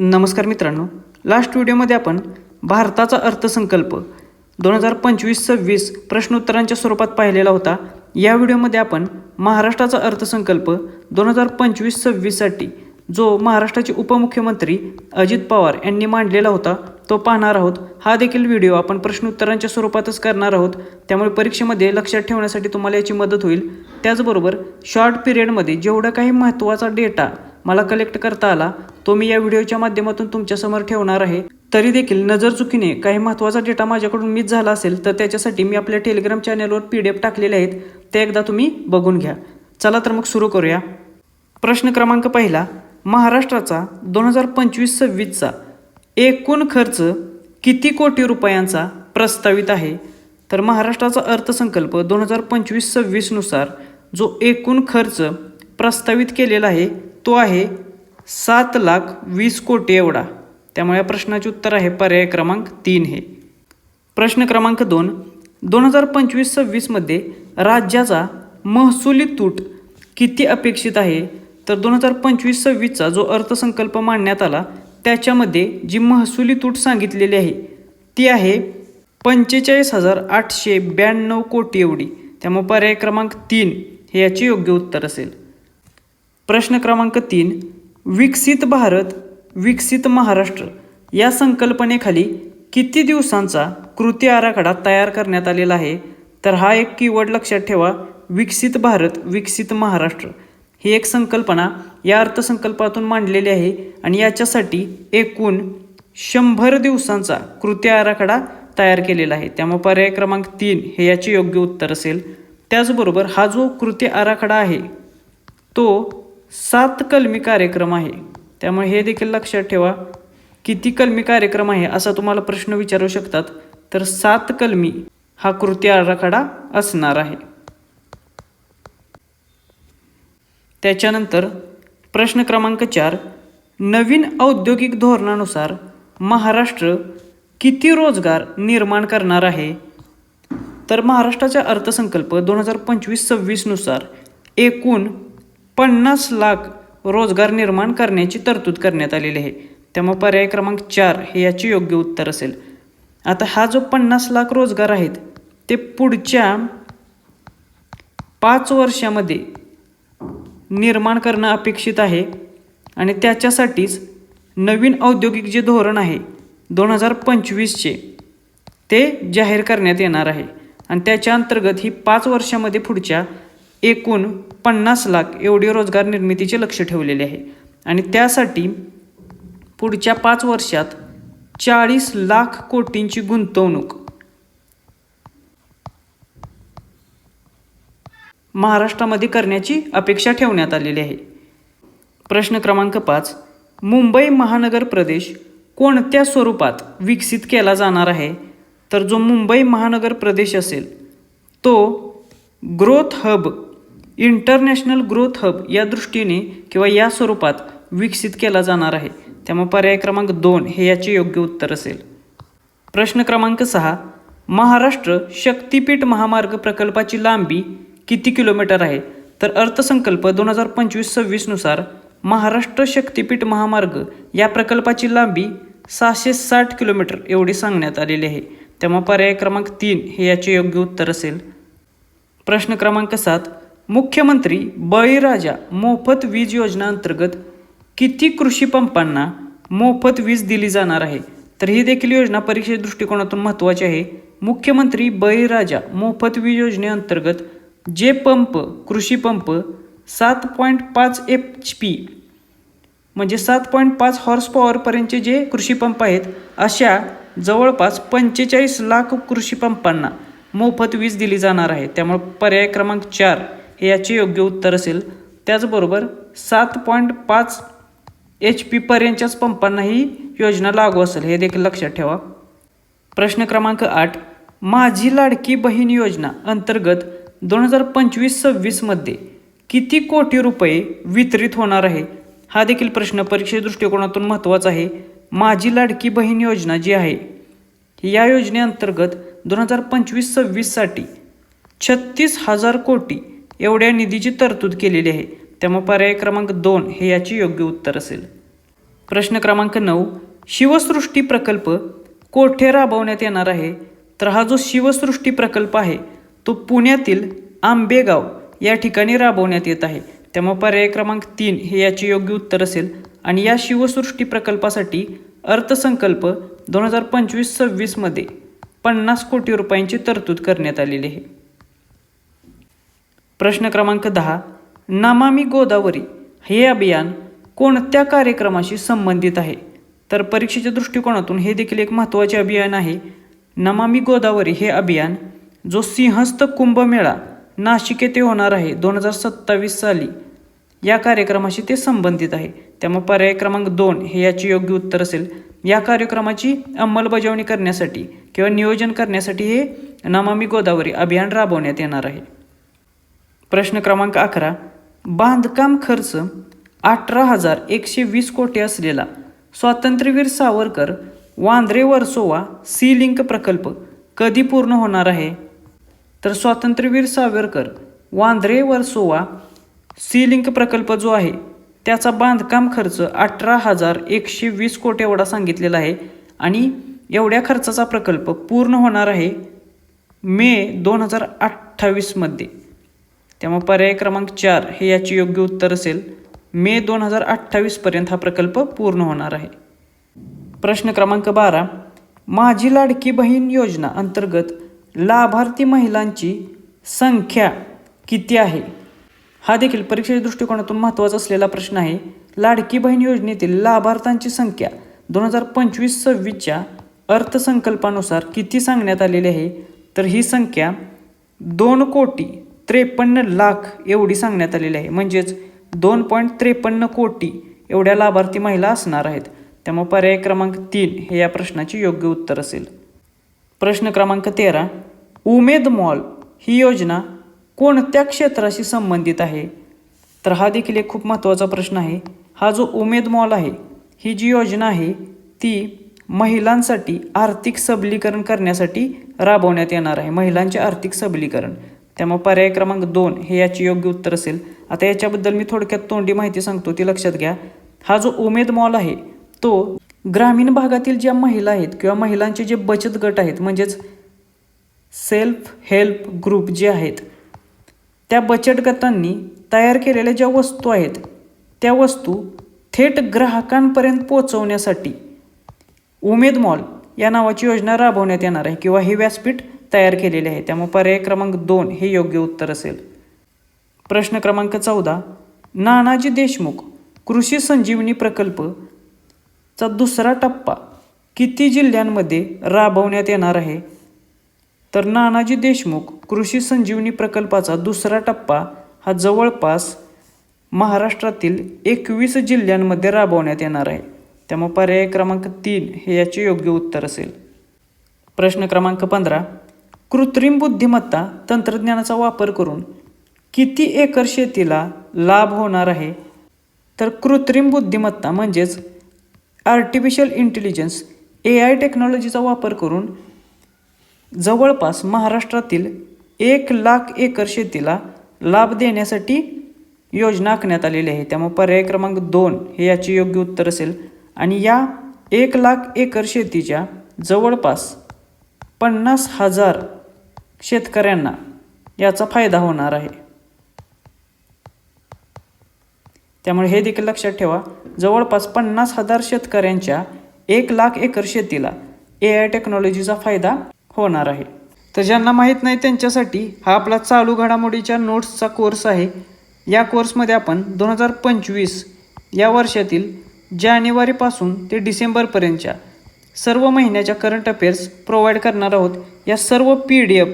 नमस्कार मित्रांनो, लास्ट व्हिडिओमध्ये आपण भारताचा अर्थसंकल्प 2025-26 प्रश्नोत्तरांच्या स्वरूपात पाहिलेला होता. या व्हिडिओमध्ये आपण महाराष्ट्राचा अर्थसंकल्प 2025-26साठी जो महाराष्ट्राचे उपमुख्यमंत्री अजित पवार यांनी मांडलेला होता तो पाहणार आहोत. हा देखील व्हिडिओ आपण प्रश्नोत्तरांच्या स्वरूपातच करणार आहोत, त्यामुळे परीक्षेमध्ये लक्षात ठेवण्यासाठी तुम्हाला याची मदत होईल. त्याचबरोबर शॉर्ट पिरियडमध्ये जेवढा काही महत्त्वाचा डेटा मला कलेक्ट करता आला तो मी या व्हिडिओच्या माध्यमातून तुमच्यासमोर ठेवणार आहे. तरी देखील नजर चुकीने काही महत्त्वाचा डेटा माझ्याकडून मिस झाला असेल तर त्याच्यासाठी मी आपल्या टेलिग्राम चॅनलवर PDF टाकलेले आहेत, ते एकदा तुम्ही बघून घ्या. चला तर मग सुरू करूया. प्रश्न क्रमांक पहिला, महाराष्ट्राचा 2025-26चा एकूण खर्च किती कोटी रुपयांचा प्रस्तावित आहे? तर महाराष्ट्राचा अर्थसंकल्प 2025-26 नुसार जो एकूण खर्च प्रस्तावित केलेला आहे तो आहे 7,20,00,000 कोटी एवढा. त्यामुळे या प्रश्नाचे उत्तर आहे पर्याय क्रमांक 3 हे. प्रश्न क्रमांक 2, 2025-26 मध्ये राज्याचा महसुली तूट किती अपेक्षित आहे? तर 2025-26चा जो अर्थसंकल्प मांडण्यात आला त्याच्यामध्ये जी महसुली तूट सांगितलेली आहे ती आहे 45,892 कोटी एवढी. त्यामुळे पर्याय क्रमांक 3 हे याचे योग्य उत्तर असेल. प्रश्न क्रमांक 3, विकसित भारत विकसित महाराष्ट्र या संकल्पनेखाली किती दिवसांचा कृती आराखडा तयार करण्यात आलेला आहे? तर हा एक कीवर्ड लक्षात ठेवा, विकसित भारत विकसित महाराष्ट्र ही एक संकल्पना या अर्थसंकल्पातून मांडलेली आहे आणि याच्यासाठी एकूण 100 दिवसांचा कृती आराखडा तयार केलेला आहे. त्यामुळे पर्याय क्रमांक 3 हे याचे योग्य उत्तर असेल. त्याचबरोबर हा जो कृती आराखडा आहे तो 7 कलमी कार्यक्रम आहे. त्यामुळे हे देखील लक्षात ठेवा, किती कलमी कार्यक्रम आहे असा तुम्हाला प्रश्न विचारू शकतात. तर 7 कलमी हा कृती आराखडा असणार आहे. त्याच्यानंतर प्रश्न क्रमांक 4, नवीन औद्योगिक धोरणानुसार महाराष्ट्र किती रोजगार निर्माण करणार आहे? तर महाराष्ट्राचा अर्थसंकल्प 2025-26 नुसार एकूण 50 लाख रोजगार निर्माण करण्याची तरतूद करण्यात आलेली आहे. त्यामुळे पर्याय क्रमांक 4 हे याचे योग्य उत्तर असेल. आता हा जो 50 लाख रोजगार आहेत ते पुढच्या 5 वर्षामध्ये निर्माण करणं अपेक्षित आहे आणि त्याच्यासाठीच नवीन औद्योगिक जे धोरण आहे 2025चे ते जाहीर करण्यात येणार आहे आणि त्याच्या अंतर्गत ही 5 वर्षामध्ये पुढच्या एकूण 50 लाख एवढी रोजगार निर्मितीचे लक्ष ठेवलेले आहे आणि त्यासाठी पुढच्या 5 वर्षात 40 लाख कोटींची गुंतवणूक महाराष्ट्रामध्ये करण्याची अपेक्षा ठेवण्यात आलेली आहे. प्रश्न क्रमांक 5, मुंबई महानगर प्रदेश कोणत्या स्वरूपात विकसित केला जाणार आहे? तर जो मुंबई महानगर प्रदेश असेल तो growth hub, international growth hub या दृष्टीने किंवा या स्वरूपात विकसित केला जाणार आहे. त्यामुळे पर्याय क्रमांक 2 हे याचे योग्य उत्तर असेल. प्रश्न क्रमांक 6, महाराष्ट्र शक्तीपीठ महामार्ग प्रकल्पाची लांबी किती किलोमीटर आहे? तर अर्थसंकल्प 2025-26 नुसार महाराष्ट्र शक्तीपीठ महामार्ग या प्रकल्पाची लांबी 660 किलोमीटर एवढी सांगण्यात आलेली आहे. त्यामुळे पर्याय क्रमांक 3 हे याचे योग्य उत्तर असेल. प्रश्न क्रमांक 7, मुख्यमंत्री बळीराजा मोफत वीज योजना अंतर्गत किती कृषी पंपांना मोफत वीज दिली जाणार आहे? तर ही देखील योजना परीक्षे दृष्टिकोनातून महत्त्वाची आहे. मुख्यमंत्री बळीराजा मोफत वीज योजनेअंतर्गत जे पंप कृषी पंप 7.5 HP म्हणजे 7.5 हॉर्स पॉवरपर्यंतचे जे कृषी पंप आहेत अशा जवळपास 45 लाख कृषी पंपांना मोफत वीज दिली जाणार आहे. त्यामुळे पर्याय क्रमांक 4 हे याचे योग्य उत्तर असेल. त्याचबरोबर 7.5 HP पर्यंतच्याच पंपांना ही योजना लागू असेल, हे देखील लक्षात ठेवा. प्रश्न क्रमांक 8, माझी लाडकी बहीण योजना अंतर्गत 2025-26 मध्ये किती कोटी रुपये वितरित होणार आहे? हा देखील प्रश्न परीक्षे दृष्टिकोनातून महत्त्वाचा आहे. माझी लाडकी बहीण योजना जी आहे या योजनेअंतर्गत 2025-26साठी 36,000 कोटी एवढ्या निधीची तरतूद केलेली आहे. त्यामुळे पर्याय क्रमांक 2 हे याचे योग्य उत्तर असेल. प्रश्न क्रमांक 9, शिवसृष्टी प्रकल्प कोठे राबवण्यात येणार आहे? तर हा जो शिवसृष्टी प्रकल्प आहे तो पुण्यातील आंबेगाव या ठिकाणी राबवण्यात येत आहे. त्यामुळे पर्याय क्रमांक 3 हे याचे योग्य उत्तर असेल. आणि या शिवसृष्टी प्रकल्पासाठी अर्थसंकल्प 2025-26 मध्ये 50 कोटी रुपयांची तरतूद करण्यात आलेली आहे. प्रश्न क्रमांक 10, नमामि गोदावरी हे अभियान कोणत्या कार्यक्रमाशी संबंधित आहे? तर परीक्षेच्या दृष्टिकोनातून हे देखील एक महत्त्वाचे अभियान आहे. नमामि गोदावरी हे अभियान जो सिंहस्थ कुंभमेळा नाशिक येथे होणार आहे 2027 साली, या कार्यक्रमाशी ते संबंधित आहे. त्यामुळे पर्याय क्रमांक 2 हे याचे योग्य उत्तर असेल. या कार्यक्रमाची अंमलबजावणी करण्यासाठी किंवा नियोजन करण्यासाठी हे नमामि गोदावरी अभियान राबवण्यात येणार आहे. प्रश्न क्रमांक 11, बांधकाम खर्च 18,120 कोटी असलेला स्वातंत्र्यवीर सावरकर वांद्रे वर्सोवा सी लिंक प्रकल्प कधी पूर्ण होणार आहे? तर स्वातंत्र्यवीर सावरकर वांद्रे वर्सोवा सी लिंक प्रकल्प जो आहे त्याचा बांधकाम खर्च 18,120 कोटी एवढा सांगितलेला आहे. आणि एवढ्या खर्चाचा प्रकल्प पूर्ण होणार आहे मे 2028 मध्ये. त्यामुळे पर्याय क्रमांक 4 हे याचे योग्य उत्तर असेल. मे 2028 पर्यंत हा प्रकल्प पूर्ण होणार आहे. प्रश्न क्रमांक 12, माझी लाडकी बहीण योजना अंतर्गत लाभार्थी महिलांची संख्या किती आहे? हा देखील परीक्षेच्या दृष्टिकोनातून महत्त्वाचा असलेला प्रश्न आहे. लाडकी बहीण योजनेतील लाभार्थ्यांची संख्या 2025-26च्या अर्थसंकल्पानुसार किती सांगण्यात आलेली आहे? तर ही संख्या 2,53,00,000 एवढी सांगण्यात आलेली आहे. म्हणजेच 2.53 कोटी एवढ्या लाभार्थी महिला असणार आहेत. त्यामुळे पर्याय क्रमांक 3 हे या प्रश्नाचे योग्य उत्तर असेल. प्रश्न क्रमांक 13, उमेद मॉल ही योजना कोणत्या क्षेत्राशी संबंधित आहे? तर हा देखील एक खूप महत्त्वाचा प्रश्न आहे. हा जो उमेद मॉल आहे ही जी योजना आहे ती महिलांसाठी आर्थिक सबलीकरण करण्यासाठी राबवण्यात येणार आहे. महिलांचे आर्थिक सबलीकरण. त्यामुळे पर्याय क्रमांक 2 हे याचे योग्य उत्तर असेल. आता याच्याबद्दल मी थोडक्यात तोंडी माहिती सांगतो, ती लक्षात घ्या. हा जो उमेद मॉल आहे तो ग्रामीण भागातील ज्या महिला आहेत किंवा महिलांचे जे बचत गट आहेत म्हणजेच सेल्फ हेल्प ग्रुप जे आहेत त्या बचत गटांनी तयार केलेल्या ज्या वस्तू आहेत त्या वस्तू थेट ग्राहकांपर्यंत पोहोचवण्यासाठी उमेद मॉल या नावाची योजना राबवण्यात येणार आहे किंवा हे व्यासपीठ तयार केलेले आहे. त्यामुळे पर्याय क्रमांक 2 हे योग्य उत्तर असेल. प्रश्न क्रमांक 14, नानाजी देशमुख कृषी संजीवनी प्रकल्पचा दुसरा टप्पा किती जिल्ह्यांमध्ये राबवण्यात येणार आहे? तर नानाजी देशमुख कृषी संजीवनी प्रकल्पाचा दुसरा टप्पा हा जवळपास महाराष्ट्रातील 21 जिल्ह्यांमध्ये राबवण्यात येणार आहे. त्यामुळे पर्याय क्रमांक 3 हे याचे योग्य उत्तर असेल. प्रश्न क्रमांक 15, कृत्रिम बुद्धिमत्ता तंत्रज्ञानाचा वापर करून किती एकर शेतीला लाभ होणार आहे? तर कृत्रिम बुद्धिमत्ता म्हणजेच आर्टिफिशियल इंटेलिजन्स AI टेक्नॉलॉजीचा वापर करून जवळपास महाराष्ट्रातील 1,00,000 एकर शेतीला लाभ देण्यासाठी योजना आखण्यात आलेली आहे. त्यामुळे पर्याय क्रमांक 2 हे याचे योग्य उत्तर असेल. आणि या 1,00,000 एकर शेतीच्या जवळपास 50,000 शेतकऱ्यांना याचा फायदा होणार आहे. त्यामुळे हे देखील लक्षात ठेवा, जवळपास 50,000 शेतकऱ्यांच्या 1,00,000 एकर शेतीला AI टेक्नॉलॉजीचा फायदा होणार आहे. तर ज्यांना माहीत नाही त्यांच्यासाठी हा आपला चालू घडामोडीच्या नोट्सचा कोर्स आहे. या कोर्समध्ये आपण 2025 या वर्षातील जानेवारीपासून ते डिसेंबरपर्यंतच्या सर्व महिन्याच्या करंट अफेअर्स प्रोव्हाइड करणार आहोत. या सर्व PDF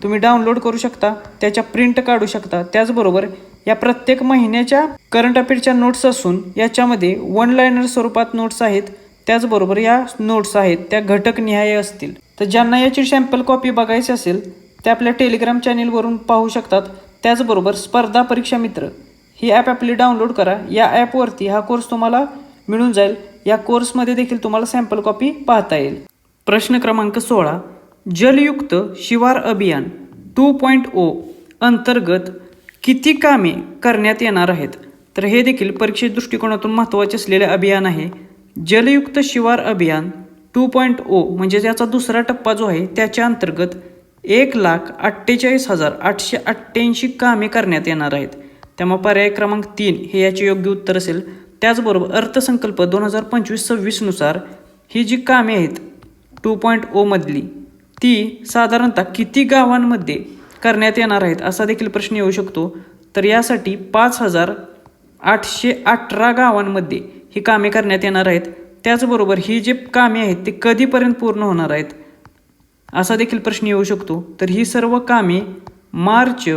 तुम्ही डाउनलोड करू शकता, त्याच्या प्रिंट काढू शकता. त्याचबरोबर या प्रत्येक महिन्याच्या करंट अफेअरच्या नोट्स असून याच्यामध्ये 1 लाइनर स्वरूपात नोट्स आहेत. त्याचबरोबर या नोट्स आहेत त्या घटकनिहाय असतील. तर ज्यांना याची सॅम्पल कॉपी बघायची असेल ते आपल्या टेलिग्राम चॅनेलवरून पाहू शकतात. त्याचबरोबर स्पर्धा परीक्षा मित्र ही ॲप आपली डाउनलोड करा. या ॲपवरती हा कोर्स तुम्हाला मिळून जाईल. या कोर्समध्ये देखील तुम्हाला सॅम्पल कॉपी पाहता येईल. प्रश्न क्रमांक 16, जलयुक्त शिवार अभियान 2.0 अंतर्गत किती कामे करण्यात येणार आहेत? तर हे देखील परीक्षे दृष्टिकोनातून महत्त्वाचे असलेले अभियान आहे. जलयुक्त शिवार अभियान 2.0 म्हणजे त्याचा दुसरा टप्पा जो आहे त्याच्या अंतर्गत 1,48,888 कामे करण्यात येणार आहेत. त्यामुळे पर्याय क्रमांक 3 हे याचे योग्य उत्तर असेल. त्याचबरोबर अर्थसंकल्प 2025-26 नुसार ही जी कामे आहेत 2.0 मधली ती साधारणतः किती गावांमध्ये करण्यात येणार आहेत असा देखील प्रश्न येऊ शकतो. तर यासाठी 5,818 गावांमध्ये ही कामे करण्यात येणार आहेत. त्याचबरोबर ही जी कामे आहेत ते कधीपर्यंत पूर्ण होणार आहेत असा देखील प्रश्न येऊ शकतो. तर ही सर्व कामे मार्च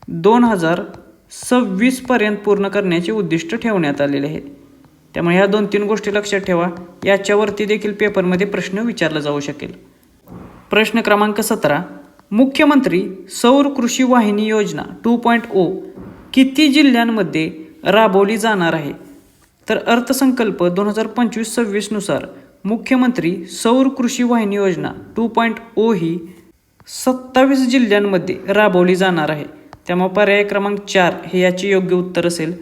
2026 पर्यंत पूर्ण करण्याचे उद्दिष्ट ठेवण्यात आलेले आहे. त्यामुळे ह्या 2-3 गोष्टी लक्षात ठेवा. याच्यावरती देखील पेपरमध्ये प्रश्न विचारला जाऊ शकेल. प्रश्न क्रमांक 17. मुख्यमंत्री सौर कृषी वाहिनी योजना 2.0 किती जिल्ह्यांमध्ये राबवली जाणार आहे? तर अर्थसंकल्प 2025-26 नुसार मुख्यमंत्री सौर कृषी वाहिनी योजना 2.0 ही 27 जिल्ह्यांमध्ये राबवली जाणार आहे. त्यामुळे पर्याय क्रमांक 4 हे याचे योग्य उत्तर असेल.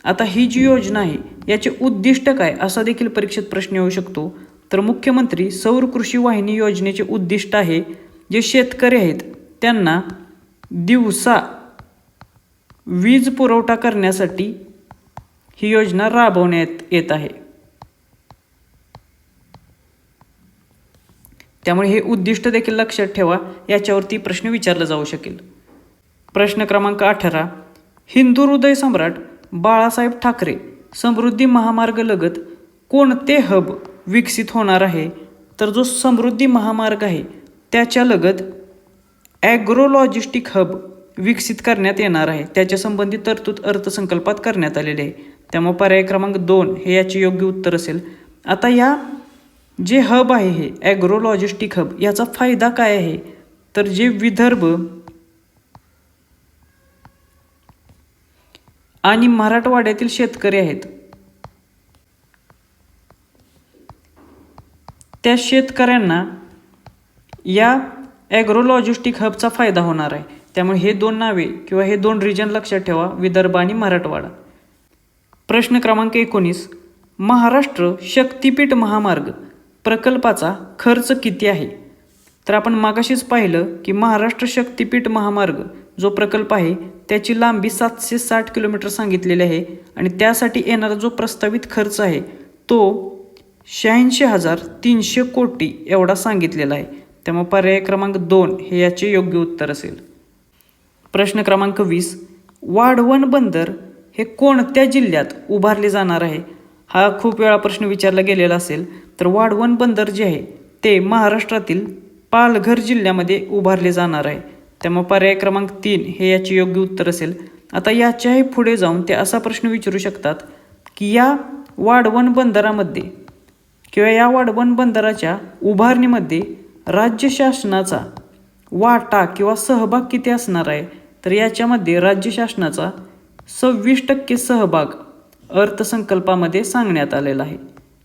आता ही जी योजना आहे याचे उद्दिष्ट काय असा देखील परीक्षेत प्रश्न येऊ शकतो. तर मुख्यमंत्री सौर कृषी वाहिनी योजनेचे उद्दिष्ट आहे जे शेतकरी आहेत त्यांना दिवसा वीज पुरवठा करण्यासाठी ही योजना राबवण्यात येत आहे. त्यामुळे हे उद्दिष्ट देखील लक्षात ठेवा. याच्यावरती प्रश्न विचारला जाऊ शकेल. प्रश्न क्रमांक 18. हिंदू हृदय सम्राट बाळासाहेब ठाकरे समृद्धी महामार्ग लगत कोणते हब विकसित होणार आहे? तर जो समृद्धी महामार्ग आहे त्याच्या लगत ॲग्रो लॉजिस्टिक हब विकसित करण्यात येणार आहे. त्याच्या संबंधित तरतूद अर्थसंकल्पात करण्यात आलेली आहे. त्यामुळे पर्याय क्रमांक 2 हे याचे योग्य उत्तर असेल. आता या जे हब आहे हे ॲग्रो लॉजिस्टिक हब याचा फायदा काय आहे? तर जे विदर्भ आणि मराठवाड्यातील शेतकरी आहेत त्या शेतकऱ्यांना या ॲग्रो लॉजिस्टिक हबचा फायदा होणार आहे. त्यामुळे हे 2 नावे किंवा हे 2 रिजन लक्षात ठेवा, विदर्भ आणि मराठवाडा. प्रश्न क्रमांक 19. महाराष्ट्र शक्तिपीठ महामार्ग प्रकल्पाचा खर्च किती आहे? तर आपण मागाशीच पाहिलं की महाराष्ट्र शक्तिपीठ महामार्ग जो प्रकल्प आहे त्याची लांबी 760 किलोमीटर सांगितलेली आहे आणि त्यासाठी येणारा जो प्रस्तावित खर्च आहे तो 86,300 कोटी एवढा सांगितलेला आहे. त्यामुळे पर्याय क्रमांक 2 हे याचे योग्य उत्तर असेल. प्रश्न क्रमांक 20. वाढवण बंदर हे कोणत्या जिल्ह्यात उभारले जाणार आहे? हा खूप वेळा प्रश्न विचारला गेलेला असेल. तर वाढवण बंदर जे आहे ते महाराष्ट्रातील पालघर जिल्ह्यामध्ये उभारले जाणार आहे. त्यामुळे पर्याय क्रमांक 3 हे याचे योग्य उत्तर असेल. आता याच्याही पुढे जाऊन ते असा प्रश्न विचारू शकतात की या वाढवण बंदरामध्ये किंवा या वाढवण बंदराच्या उभारणीमध्ये राज्य शासनाचा वाटा किंवा सहभाग किती असणार आहे? तर याच्यामध्ये राज्य शासनाचा 26% सहभाग अर्थसंकल्पामध्ये सांगण्यात आलेला आहे.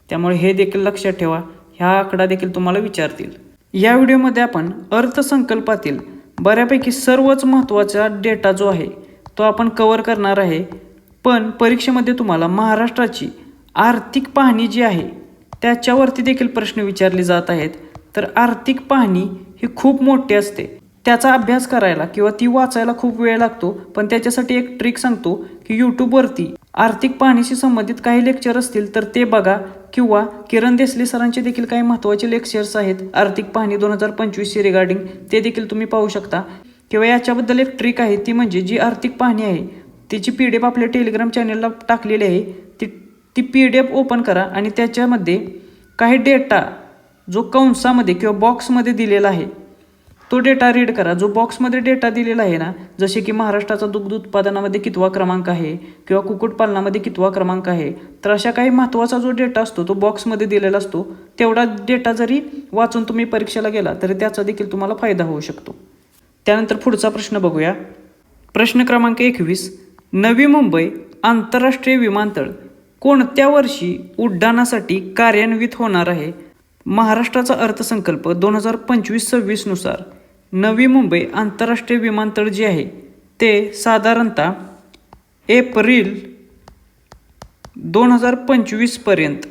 त्यामुळे हे देखील लक्षात ठेवा. हा आकडा देखील तुम्हाला विचारतील. या व्हिडिओमध्ये आपण अर्थसंकल्पातील बऱ्यापैकी सर्वच महत्त्वाचा डेटा जो आहे तो आपण कव्हर करणार आहे. पण परीक्षेमध्ये तुम्हाला महाराष्ट्राची आर्थिक पाहणी जी आहे त्याच्यावरती देखील प्रश्न विचारले जात आहेत. तर आर्थिक पाहणी ही खूप मोठी असते. त्याचा अभ्यास करायला किंवा ती वाचायला खूप वेळ लागतो. पण त्याच्यासाठी एक ट्रिक सांगतो की यूट्यूबवरती आर्थिक पाहणीशी संबंधित काही लेक्चर असतील तर ते बघा किंवा किरण देसले सरांचे देखील काही महत्त्वाचे लेक्चर्स आहेत आर्थिक पाहणी 2025 रिगार्डिंग, ते देखील तुम्ही पाहू शकता. किंवा याच्याबद्दल एक ट्रिक आहे ती म्हणजे जी आर्थिक पाहणी आहे त्याची PDF आपल्या टेलिग्राम चॅनलला टाकलेली आहे. ती PDF ओपन करा आणि त्याच्यामध्ये काही डेटा जो कंसामध्ये किंवा बॉक्समध्ये दिलेला आहे तो डेटा रीड करा. जो बॉक्समध्ये डेटा दिलेला आहे ना, जसे की महाराष्ट्राचा दुग्ध उत्पादनामध्ये कितवा क्रमांक आहे किंवा कुक्कुटपालनामध्ये कितवा क्रमांक आहे, तर अशा काही महत्त्वाचा जो डेटा असतो तो बॉक्समध्ये दिलेला असतो. तेवढा डेटा जरी वाचून तुम्ही परीक्षेला गेला तरी त्याचा देखील तुम्हाला फायदा होऊ शकतो. त्यानंतर पुढचा प्रश्न बघूया. प्रश्न क्रमांक 21. नवी मुंबई आंतरराष्ट्रीय विमानतळ कोणत्या वर्षी उड्डाणासाठी कार्यान्वित होणार आहे? महाराष्ट्राचा अर्थसंकल्प 2025-26 नुसार नवी मुंबई आंतरराष्ट्रीय विमानतळ जे आहे ते साधारणतः एप्रिल 2025 पर्यंत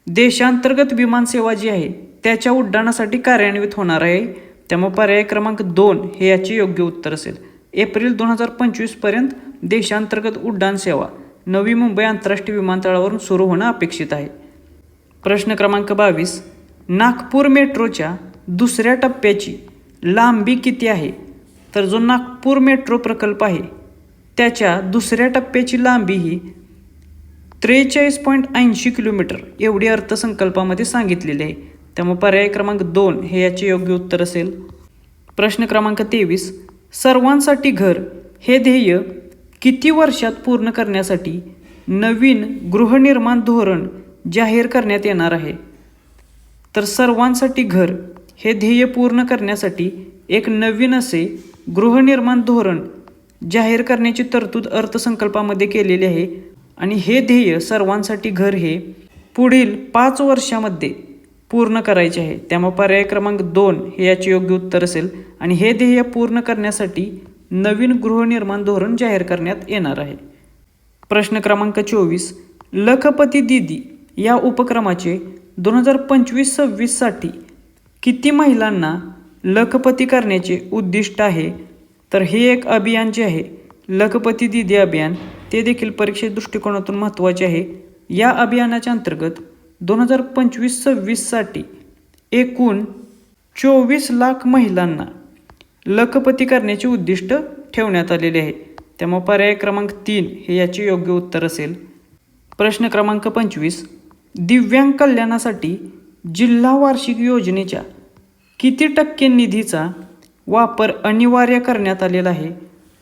देशांतर्गत विमानसेवा जी आहे त्याच्या उड्डाणासाठी कार्यान्वित होणार आहे. त्यामुळे पर्याय क्रमांक 2 हे याचे योग्य उत्तर असेल. एप्रिल 2025 पर्यंत देशांतर्गत उड्डाण सेवा नवी मुंबई आंतरराष्ट्रीय विमानतळावरून सुरू होणं अपेक्षित आहे. प्रश्न क्रमांक 22, नागपूर मेट्रोच्या दुसऱ्या टप्प्याची लांबी किती आहे? तर जो नागपूर मेट्रो प्रकल्प आहे त्याच्या दुसऱ्या टप्प्याची लांबी ही 43.80 किलोमीटर एवढी अर्थसंकल्पामध्ये सांगितलेली आहे. त्यामुळे पर्याय क्रमांक 2 हे याचे योग्य उत्तर असेल. प्रश्न क्रमांक 23, सर्वांसाठी घर हे ध्येय किती वर्षात पूर्ण करण्यासाठी नवीन गृहनिर्माण धोरण जाहीर करण्यात येणार आहे? तर सर्वांसाठी घर हे ध्येय पूर्ण करण्यासाठी एक नवीन असे गृहनिर्माण धोरण जाहीर करण्याची तरतूद अर्थसंकल्पामध्ये केलेली आहे. आणि हे ध्येय सर्वांसाठी घर हे पुढील 5 वर्षामध्ये पूर्ण करायचे आहे. त्यामुळे पर्याय क्रमांक 2 हे याचे योग्य उत्तर असेल. आणि हे ध्येय पूर्ण करण्यासाठी नवीन गृहनिर्माण धोरण जाहीर करण्यात येणार आहे. प्रश्न क्रमांक 24, लखपती दीदी या उपक्रमाचे 2025-26 साठी किती महिलांना लखपती करण्याचे उद्दिष्ट आहे? तर हे एक अभियान जे आहे लखपती दीदी अभियान ते देखील परीक्षे दृष्टिकोनातून महत्त्वाचे आहे. या अभियानाच्या अंतर्गत 2025-26 साठी एकूण 24 लाख महिलांना लखपती करण्याचे उद्दिष्ट ठेवण्यात आलेले आहे. त्यामुळे पर्याय क्रमांक 3 हे याचे योग्य उत्तर असेल. प्रश्न क्रमांक 25, दिव्यांग कल्याणासाठी जिल्हा वार्षिक योजनेच्या किती टक्के निधीचा वापर अनिवार्य करण्यात आलेला आहे?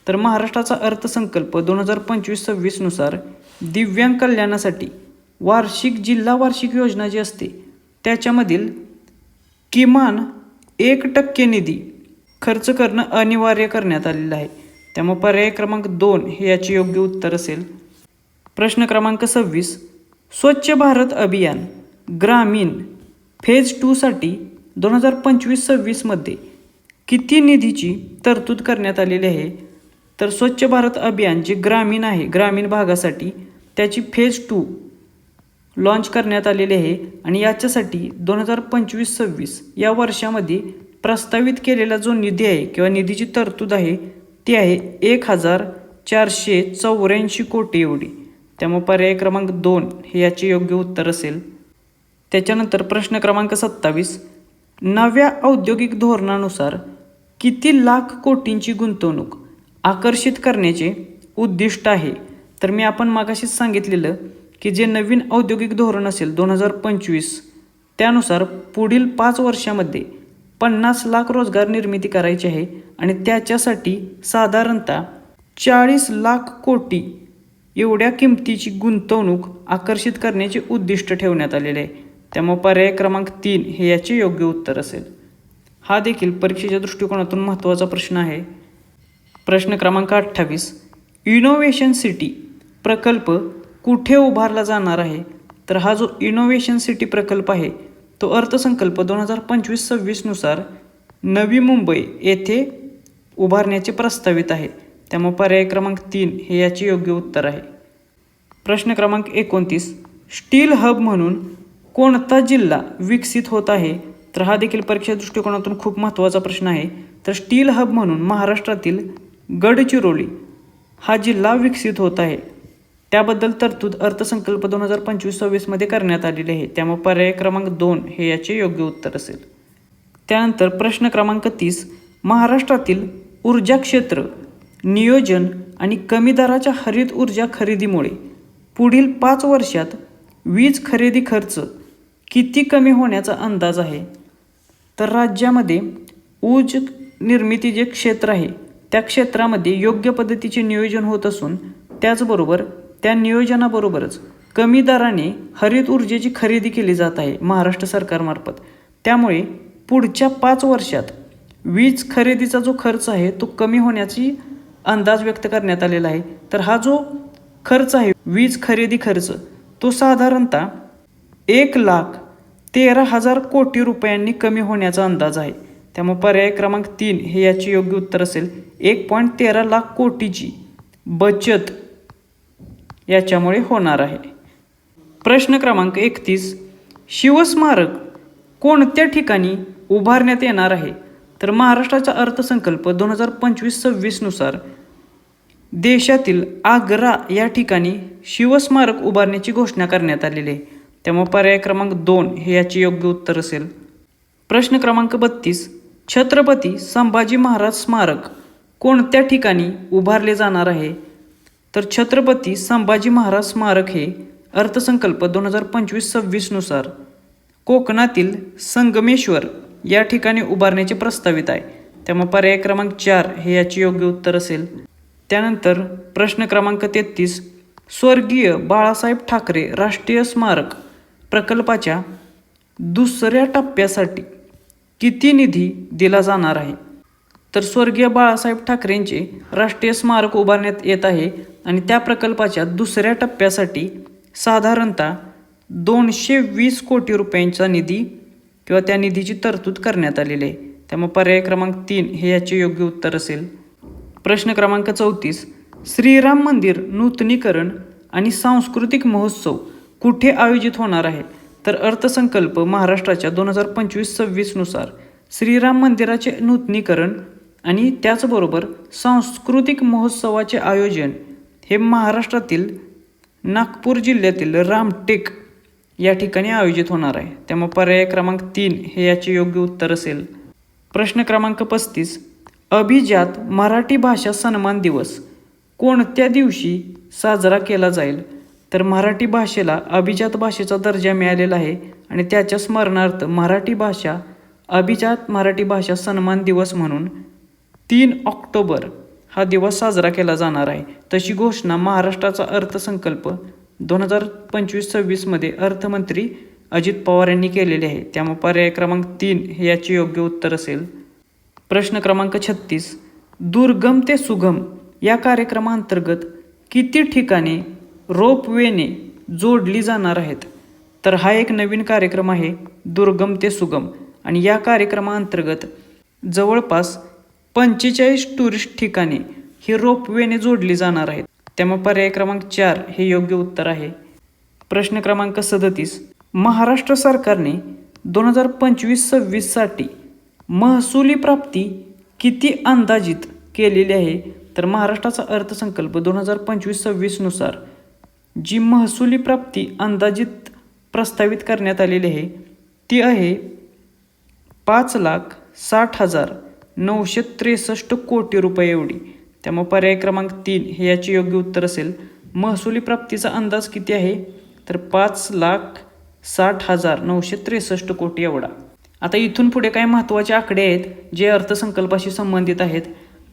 तर महाराष्ट्राचा अर्थसंकल्प 2025-26 नुसार दिव्यांग कल्याणासाठी जिल्हा वार्षिक योजना जी असते त्याच्यामधील किमान 1% निधी खर्च करणं अनिवार्य करण्यात आलेलं आहे. त्यामुळे पर्याय क्रमांक 2 हे याचे योग्य उत्तर असेल. प्रश्न क्रमांक 26, स्वच्छ भारत अभियान ग्रामीण फेज 2 साठी 2025-26 मध्ये किती निधीची तरतूद करण्यात आलेली आहे? तर स्वच्छ भारत अभियान जे ग्रामीण आहे ग्रामीण भागासाठी त्याची फेज 2 लॉन्च करण्यात आलेली आहे. आणि याच्यासाठी 2025-26 या वर्षामध्ये प्रस्तावित केलेला जो निधी आहे किंवा निधीची तरतूद आहे ती आहे 1484 कोटी एवढी. त्यामुळे पर्याय क्रमांक 2 हे याचे योग्य उत्तर असेल. त्याच्यानंतर प्रश्न क्रमांक 27, नव्या औद्योगिक धोरणानुसार किती लाख कोटींची गुंतवणूक आकर्षित करण्याचे उद्दिष्ट आहे? तर मी आपण मागाशीच सांगितलेलं की जे नवीन औद्योगिक धोरण असेल 2025 त्यानुसार पुढील 5 वर्षामध्ये 50 लाख रोजगार निर्मिती करायची आहे. आणि त्याच्यासाठी साधारणतः 40 लाख कोटी एवढ्या किमतीची गुंतवणूक आकर्षित करण्याचे उद्दिष्ट ठेवण्यात आलेले आहे. त्यामुळे पर्याय क्रमांक 3 हे याचे योग्य उत्तर असेल. हा देखील परीक्षेच्या दृष्टिकोनातून महत्त्वाचा प्रश्न आहे. प्रश्न क्रमांक 28, इनोव्हेशन सिटी प्रकल्प कुठे उभारला जाणार आहे? तर हा जो इनोव्हेशन सिटी प्रकल्प आहे तो अर्थसंकल्प 2025-26 नुसार नवी मुंबई येथे उभारण्याचे प्रस्तावित आहे. त्यामुळे पर्याय क्रमांक 3 हे याचे योग्य उत्तर आहे. प्रश्न क्रमांक 29, स्टील हब म्हणून कोणता जिल्हा विकसित होत आहे? तर हा देखील परीक्षा दृष्टिकोनातून खूप महत्त्वाचा प्रश्न आहे. तर स्टील हब म्हणून महाराष्ट्रातील गडचिरोली हा जिल्हा विकसित होत आहे. त्याबद्दल तरतूद अर्थसंकल्प 2025-26 मध्ये करण्यात आलेली आहे. त्यामुळे पर्याय क्रमांक 2 हे याचे योग्य उत्तर असेल. त्यानंतर प्रश्न क्रमांक 30, महाराष्ट्रातील ऊर्जा क्षेत्र नियोजन आणि कमी दराच्या हरित ऊर्जा खरेदीमुळे पुढील 5 वर्षात वीज खरेदी खर्च किती कमी होण्याचा अंदाज आहे? तर राज्यामध्ये ऊर्जा निर्मिती जे क्षेत्र आहे त्या क्षेत्रामध्ये योग्य पद्धतीचे नियोजन होत असून त्याचबरोबर त्या नियोजनाबरोबरच कमी दराने हरित ऊर्जेची खरेदी केली जात आहे महाराष्ट्र सरकारमार्फत. त्यामुळे पुढच्या 5 वर्षात वीज खरेदीचा जो खर्च आहे तो कमी होण्याची अंदाज व्यक्त करण्यात आलेला आहे. तर हा जो खर्च आहे वीज खरेदी खर्च तो साधारणतः 1,13,000 कोटी रुपयांनी कमी होण्याचा अंदाज आहे. त्यामुळे पर्याय क्रमांक 3 हे याचे योग्य उत्तर असेल. 1.13 लाख कोटीची बचत याच्यामुळे होणार आहे. प्रश्न क्रमांक 31, शिवस्मारक कोणत्या ठिकाणी उभारण्यात येणार आहे? तर महाराष्ट्राचा अर्थसंकल्प 2025-26 देशातील आग्रा या ठिकाणी शिवस्मारक उभारण्याची घोषणा करण्यात आलेली आहे. त्यामुळे पर्याय क्रमांक 2 हे याचे योग्य उत्तर असेल. प्रश्न क्रमांक 32, छत्रपती संभाजी महाराज स्मारक कोणत्या ठिकाणी उभारले जाणार आहे? तर छत्रपती संभाजी महाराज स्मारक हे अर्थसंकल्प 2025-26 कोकणातील संगमेश्वर या ठिकाणी उभारण्याचे प्रस्तावित आहे. त्यामुळे पर्याय क्रमांक 4 हे याचे योग्य उत्तर असेल. त्यानंतर प्रश्न क्रमांक 33, स्वर्गीय बाळासाहेब ठाकरे राष्ट्रीय स्मारक प्रकल्पाच्या दुसऱ्या टप्प्यासाठी किती निधी दिला जाणार आहे? तर स्वर्गीय बाळासाहेब ठाकरेंचे राष्ट्रीय स्मारक उभारण्यात येत आहे आणि त्या प्रकल्पाच्या दुसऱ्या टप्प्यासाठी साधारणतः 220 कोटी रुपयांचा निधी किंवा त्या निधीची तरतूद करण्यात आलेली आहे. त्यामुळे पर्याय क्रमांक 3 हे याचे योग्य उत्तर असेल. प्रश्न क्रमांक 34, श्रीराम मंदिर नूतनीकरण आणि सांस्कृतिक महोत्सव कुठे आयोजित होणार आहे? तर अर्थसंकल्प महाराष्ट्राच्या 2025-26 श्रीराम मंदिराचे नूतनीकरण आणि त्याचबरोबर सांस्कृतिक महोत्सवाचे आयोजन हे महाराष्ट्रातील नागपूर जिल्ह्यातील रामटेक या ठिकाणी आयोजित होणार आहे. त्यामुळे पर्याय क्रमांक 3 हे याचे योग्य उत्तर असेल. प्रश्न क्रमांक 35, अभिजात मराठी भाषा सन्मान दिवस कोणत्या दिवशी साजरा केला जाईल? तर मराठी भाषेला अभिजात भाषेचा दर्जा मिळालेला आहे आणि त्याच्या स्मरणार्थ अभिजात मराठी भाषा सन्मान दिवस म्हणून 3 ऑक्टोबर हा दिवस साजरा केला जाणार आहे. तशी घोषणा महाराष्ट्राचा अर्थसंकल्प 2025-26 अर्थमंत्री अजित पवार यांनी केलेली आहे. त्यामुळे पर्याय क्रमांक 3 हे याचे योग्य उत्तर असेल. प्रश्न क्रमांक 36, दुर्गम ते सुगम या कार्यक्रमांतर्गत किती ठिकाणे रोपवेने जोडली जाणार आहेत? तर हा एक नवीन कार्यक्रम आहे दुर्गम ते सुगम आणि या कार्यक्रमाअंतर्गत जवळपास 45 टुरिस्ट ठिकाणे ही रोपवेने जोडली जाणार आहेत. त्यामुळे पर्याय क्रमांक 4 हे योग्य उत्तर आहे. प्रश्न क्रमांक 37, महाराष्ट्र सरकारने 2025-26 महसुली प्राप्ती किती अंदाजित केलेली आहे? तर महाराष्ट्राचा अर्थसंकल्प 2025-26 जी महसुली प्राप्ती अंदाजित प्रस्तावित करण्यात आलेली आहे ती आहे 5,60,963 कोटी रुपये एवढी. त्यामुळे पर्याय क्रमांक 3 हे याचे योग्य उत्तर असेल. महसुली प्राप्तीचा अंदाज किती आहे? तर 5,60,963 कोटी एवढा. आता इथून पुढे काही महत्त्वाचे आकडे आहेत जे अर्थसंकल्पाशी संबंधित आहेत,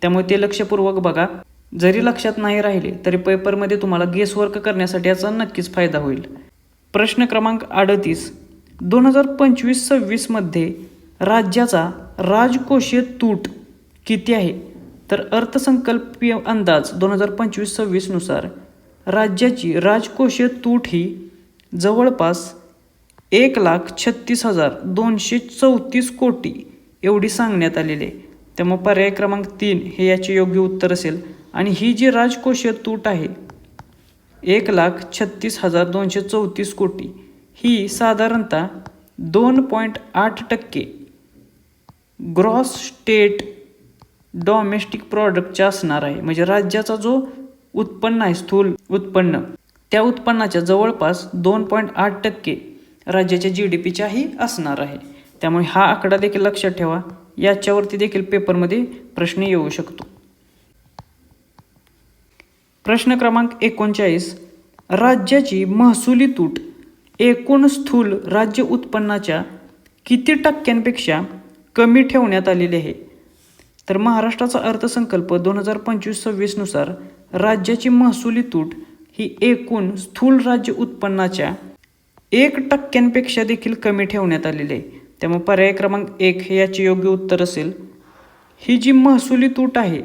त्यामुळे ते लक्षपूर्वक बघा. जरी लक्षात नाही राहिले तरी पेपरमध्ये तुम्हाला गेसवर्क करण्यासाठी याचा नक्कीच फायदा होईल. प्रश्न क्रमांक 38, 2025-26 राज्याचा राजकोषीय तूट किती आहे? तर अर्थसंकल्पीय अंदाज 2025-26 राज्याची राजकोषीय तूट ही जवळपास 1,36,234 कोटी एवढी सांगण्यात आलेली आहे. त्यामुळे पर्याय क्रमांक 3 हे याचे योग्य उत्तर असेल. आणि ही जी राजकोषीय तूट आहे 1,36,234 कोटी ही साधारणतः 2.8% ग्रॉस स्टेट डॉमेस्टिक प्रॉडक्टच्या असणार आहे. म्हणजे राज्याचा जो उत्पन्न आहे स्थूल उत्पन्न त्या उत्पन्नाच्या जवळपास 2.8% राज्याच्या GDPच्याही असणार आहे. त्यामुळे हा आकडा देखील लक्षात ठेवा. याच्यावरती देखील पेपरमध्ये प्रश्न येऊ शकतो. प्रश्न क्रमांक 39, राज्याची महसुली तूट एकूण स्थूल राज्य उत्पन्नाच्या किती टक्क्यांपेक्षा कमी ठेवण्यात आलेली आहे? तर महाराष्ट्राचा अर्थसंकल्प 2025-26 राज्याची महसुली तूट ही एकूण स्थूल राज्य उत्पन्नाच्या 1% देखील कमी ठेवण्यात आलेली आहे. त्यामुळे पर्याय क्रमांक 1 हे याचे योग्य उत्तर असेल. ही जी महसुली तूट आहे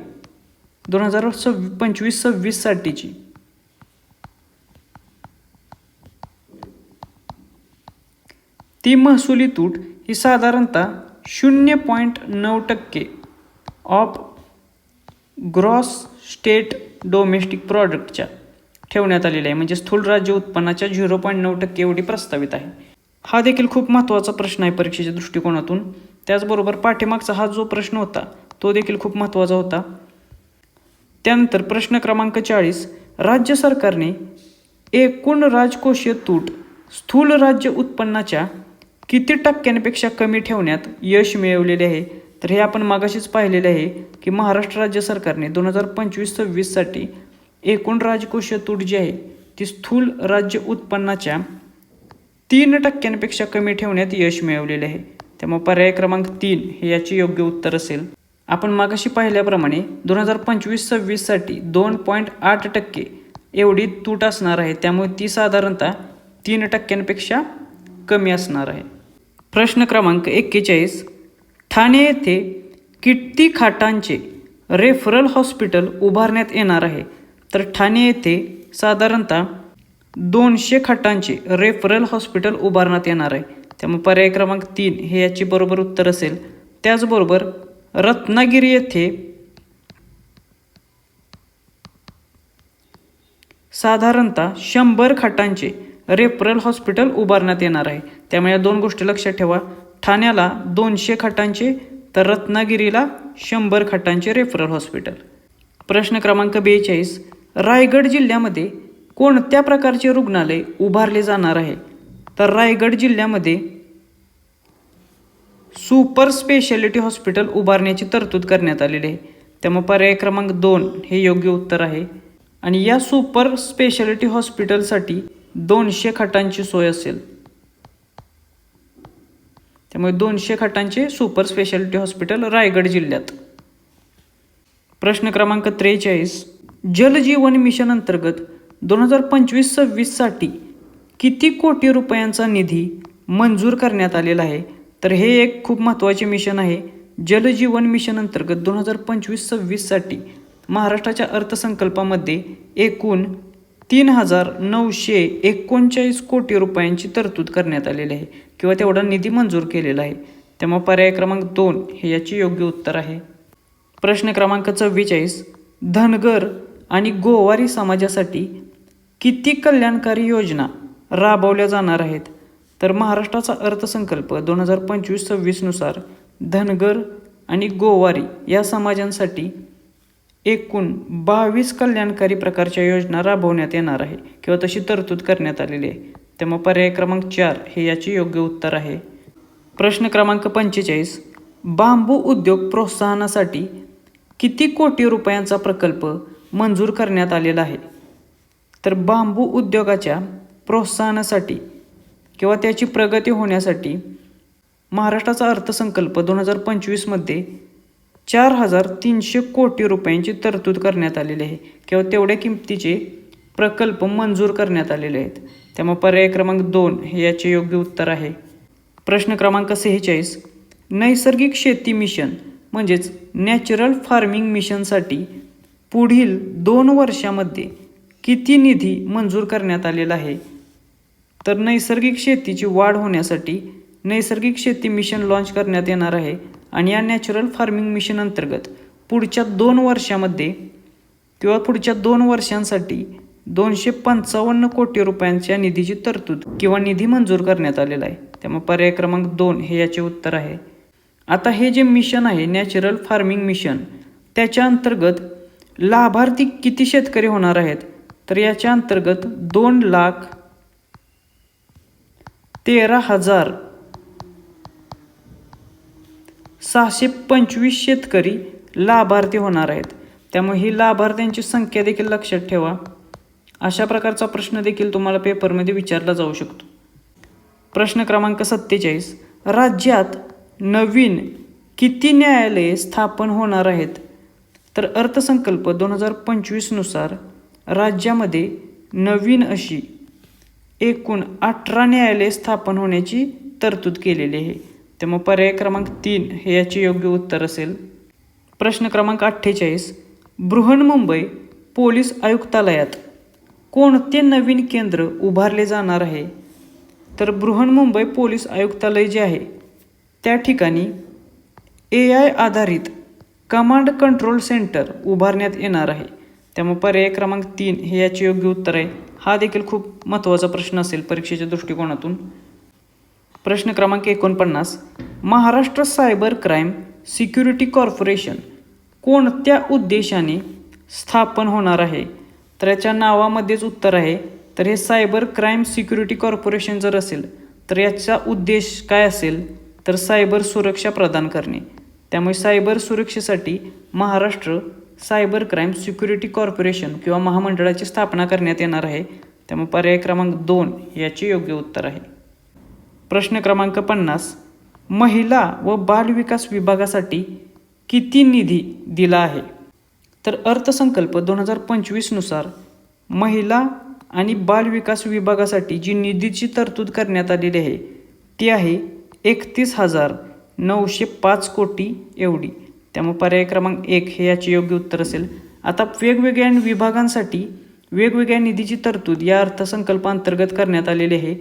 2025-26 ती महसुली तूट ही साधारणतः 0.9% ऑफ ग्रॉस स्टेट डोमेस्टिक प्रॉडक्टच्या ठेवण्यात आलेली आहे. म्हणजे स्थूल राज्य उत्पन्नाच्या 0.9% एवढी प्रस्तावित आहे. हा देखील खूप महत्त्वाचा प्रश्न आहे परीक्षेच्या दृष्टिकोनातून. त्याचबरोबर पाठीमागचा हा जो प्रश्न होता तो देखील खूप महत्त्वाचा होता. त्यानंतर प्रश्न क्रमांक 40, राज्य सरकारने एकूण राजकोषीय तूट स्थूल राज्य उत्पन्नाच्या किती टक्क्यांपेक्षा कमी ठेवण्यात यश मिळवलेले आहे? तर हे आपण मागाशीच पाहिलेले आहे की महाराष्ट्र राज्य सरकारने 2025-26साठी एकूण राजकोषीय तूट जी आहे ती स्थूल राज्य उत्पन्नाच्या 3% कमी ठेवण्यात यश मिळवलेले आहे. त्यामुळे पर्याय क्रमांक 3 हे याचे योग्य उत्तर असेल. आपण मागाशी पाहिल्याप्रमाणे 2025-26साठी 2.8% एवढी तूट असणार आहे. त्यामुळे ती साधारणतः 3% कमी असणार आहे. प्रश्न क्रमांक 41, ठाणे येथे किती खाटांचे रेफरल हॉस्पिटल उभारण्यात येणार आहे? तर ठाणे येथे साधारणतः 200 खाटांचे रेफरल हॉस्पिटल उभारण्यात येणार आहे. त्यामुळे पर्याय क्रमांक 3 हे याचे बरोबर उत्तर असेल. त्याचबरोबर रत्नागिरी येथे साधारणतः 100 खाटांचे रेफरल हॉस्पिटल उभारण्यात येणार आहे. त्यामुळे या दोन गोष्टी लक्षात ठेवा. ठाण्याला 200 खाटांचे तर रत्नागिरीला 100 खाटांचे रेफरल हॉस्पिटल. प्रश्न क्रमांक 42, रायगड जिल्ह्यामध्ये कोणत्या प्रकारचे रुग्णालय उभारले जाणार आहे? तर रायगड जिल्ह्यामध्ये सुपर स्पेशालिटी हॉस्पिटल उभारण्याची तरतूद करण्यात आलेली आहे. त्यामुळे पर्याय क्रमांक 2 हे योग्य उत्तर आहे. आणि या सुपर स्पेशालिटी हॉस्पिटलसाठी 200 खाटांची सोय असेल. त्यामुळे 200 खाटांचे सुपर स्पेशालिटी हॉस्पिटल रायगड जिल्ह्यात. प्रश्न क्रमांक 43, जल जीवन मिशन अंतर्गत 2025-26साठी किती कोटी रुपयांचा निधी मंजूर करण्यात आलेला आहे? तर हे एक खूप महत्त्वाचे मिशन आहे. जल जीवन मिशन अंतर्गत 2025-26साठी महाराष्ट्राच्या अर्थसंकल्पामध्ये एकूण 3,939 कोटी रुपयांची तरतूद करण्यात आलेली आहे किंवा तेवढा निधी मंजूर केलेला आहे. त्यामुळे पर्याय क्रमांक 2 हे याचे योग्य उत्तर आहे. प्रश्न क्रमांक 44, धनगर आणि गोवारी समाजासाठी किती कल्याणकारी योजना राबवल्या जाणार आहेत? तर महाराष्ट्राचा अर्थसंकल्प 2025-26नुसार धनगर आणि गोवारी या समाजांसाठी एकूण 22 कल्याणकारी प्रकारच्या योजना राबवण्यात येणार आहे किंवा तशी तरतूद करण्यात आलेली आहे. त्यामुळे पर्याय क्रमांक 4 हे याचे योग्य उत्तर आहे. प्रश्न क्रमांक 45, बांबू उद्योग प्रोत्साहनासाठी किती कोटी रुपयांचा प्रकल्प मंजूर करण्यात आलेला आहे? तर बांबू उद्योगाच्या प्रोत्साहनासाठी किंवा त्याची प्रगती होण्यासाठी महाराष्ट्राचा अर्थसंकल्प 2025मध्ये 4,300 कोटी रुपयांची तरतूद करण्यात आलेली आहे किंवा तेवढ्या किमतीचे प्रकल्प मंजूर करण्यात आलेले आहेत. त्यामुळे पर्याय क्रमांक 2 हे याचे योग्य उत्तर आहे. प्रश्न क्रमांक 46, नैसर्गिक शेती मिशन म्हणजेच नॅचरल फार्मिंग मिशनसाठी पुढील 2 वर्षामध्ये किती निधी मंजूर करण्यात आलेला आहे? तर नैसर्गिक शेतीची वाढ होण्यासाठी नैसर्गिक शेती मिशन लॉन्च करण्यात येणार आहे आणि या नॅचरल फार्मिंग मिशन अंतर्गत पुढच्या 2 वर्षामध्ये किंवा पुढच्या 2 वर्षांसाठी 255 कोटी रुपयांच्या निधीची तरतूद किंवा निधी मंजूर करण्यात आलेला आहे. त्यामुळे पर्याय क्रमांक 2 हे याचे उत्तर आहे. आता हे जे मिशन आहे नॅचरल फार्मिंग मिशन त्याच्या अंतर्गत लाभार्थी किती शेतकरी होणार आहेत? तर याच्या अंतर्गत 2,13,625 शेतकरी लाभार्थी होणार आहेत. त्यामुळे ही लाभार्थ्यांची संख्या देखील लक्षात ठेवा. अशा प्रकारचा प्रश्न देखील तुम्हाला पेपरमध्ये विचारला जाऊ शकतो. प्रश्न क्रमांक 47, राज्यात नवीन किती न्यायालये स्थापन होणार आहेत? तर अर्थसंकल्प 2025नुसार राज्यामध्ये नवीन अशी एकूण 18 न्यायालये स्थापन होण्याची तरतूद केलेली आहे. त्यामुळे पर्याय क्रमांक 3 हे याचे योग्य उत्तर असेल. प्रश्न क्रमांक 48, बृहन्मुंबई पोलीस आयुक्तालयात कोणते नवीन केंद्र उभारले जाणार आहे? तर बृहन्मुंबई पोलीस आयुक्तालय जे आहे त्या ठिकाणी AI आधारित कमांड कंट्रोल सेंटर उभारण्यात येणार आहे. त्यामुळे पर्याय क्रमांक 3 हे याचे योग्य उत्तर आहे. हा देखील खूप महत्त्वाचा प्रश्न असेल परीक्षेच्या दृष्टिकोनातून. प्रश्न क्रमांक 49, Maharashtra cyber crime security corporation कोणत्या उद्देशाने स्थापन होणार आहे? तर याच्या नावामध्येच उत्तर आहे. तर हे सायबर क्राईम सिक्युरिटी कॉर्पोरेशन जर असेल तर याचा उद्देश काय असेल तर सायबर सुरक्षा प्रदान करणे. त्यामुळे सायबर सुरक्षेसाठी Maharashtra cyber crime security corporation किंवा महामंडळाची स्थापना करण्यात येणार आहे. त्यामुळे पर्याय क्रमांक 2 याचे योग्य उत्तर आहे. प्रश्न क्रमांक 50, महिला व बालविकास विभागासाठी किती निधी दिला आहे? तर अर्थसंकल्प 2025 नुसार महिला आणि बालविकास विभागासाठी जी निधीची तरतूद करण्यात आलेली आहे ती आहे 31,905 कोटी एवढी. त्यामुळे पर्याय क्रमांक 1 हे याचे योग्य उत्तर असेल. आता वेगवेगळ्या विभागांसाठी वेगवेगळ्या निधीची तरतूद या अर्थसंकल्पांतर्गत करण्यात आलेली आहे.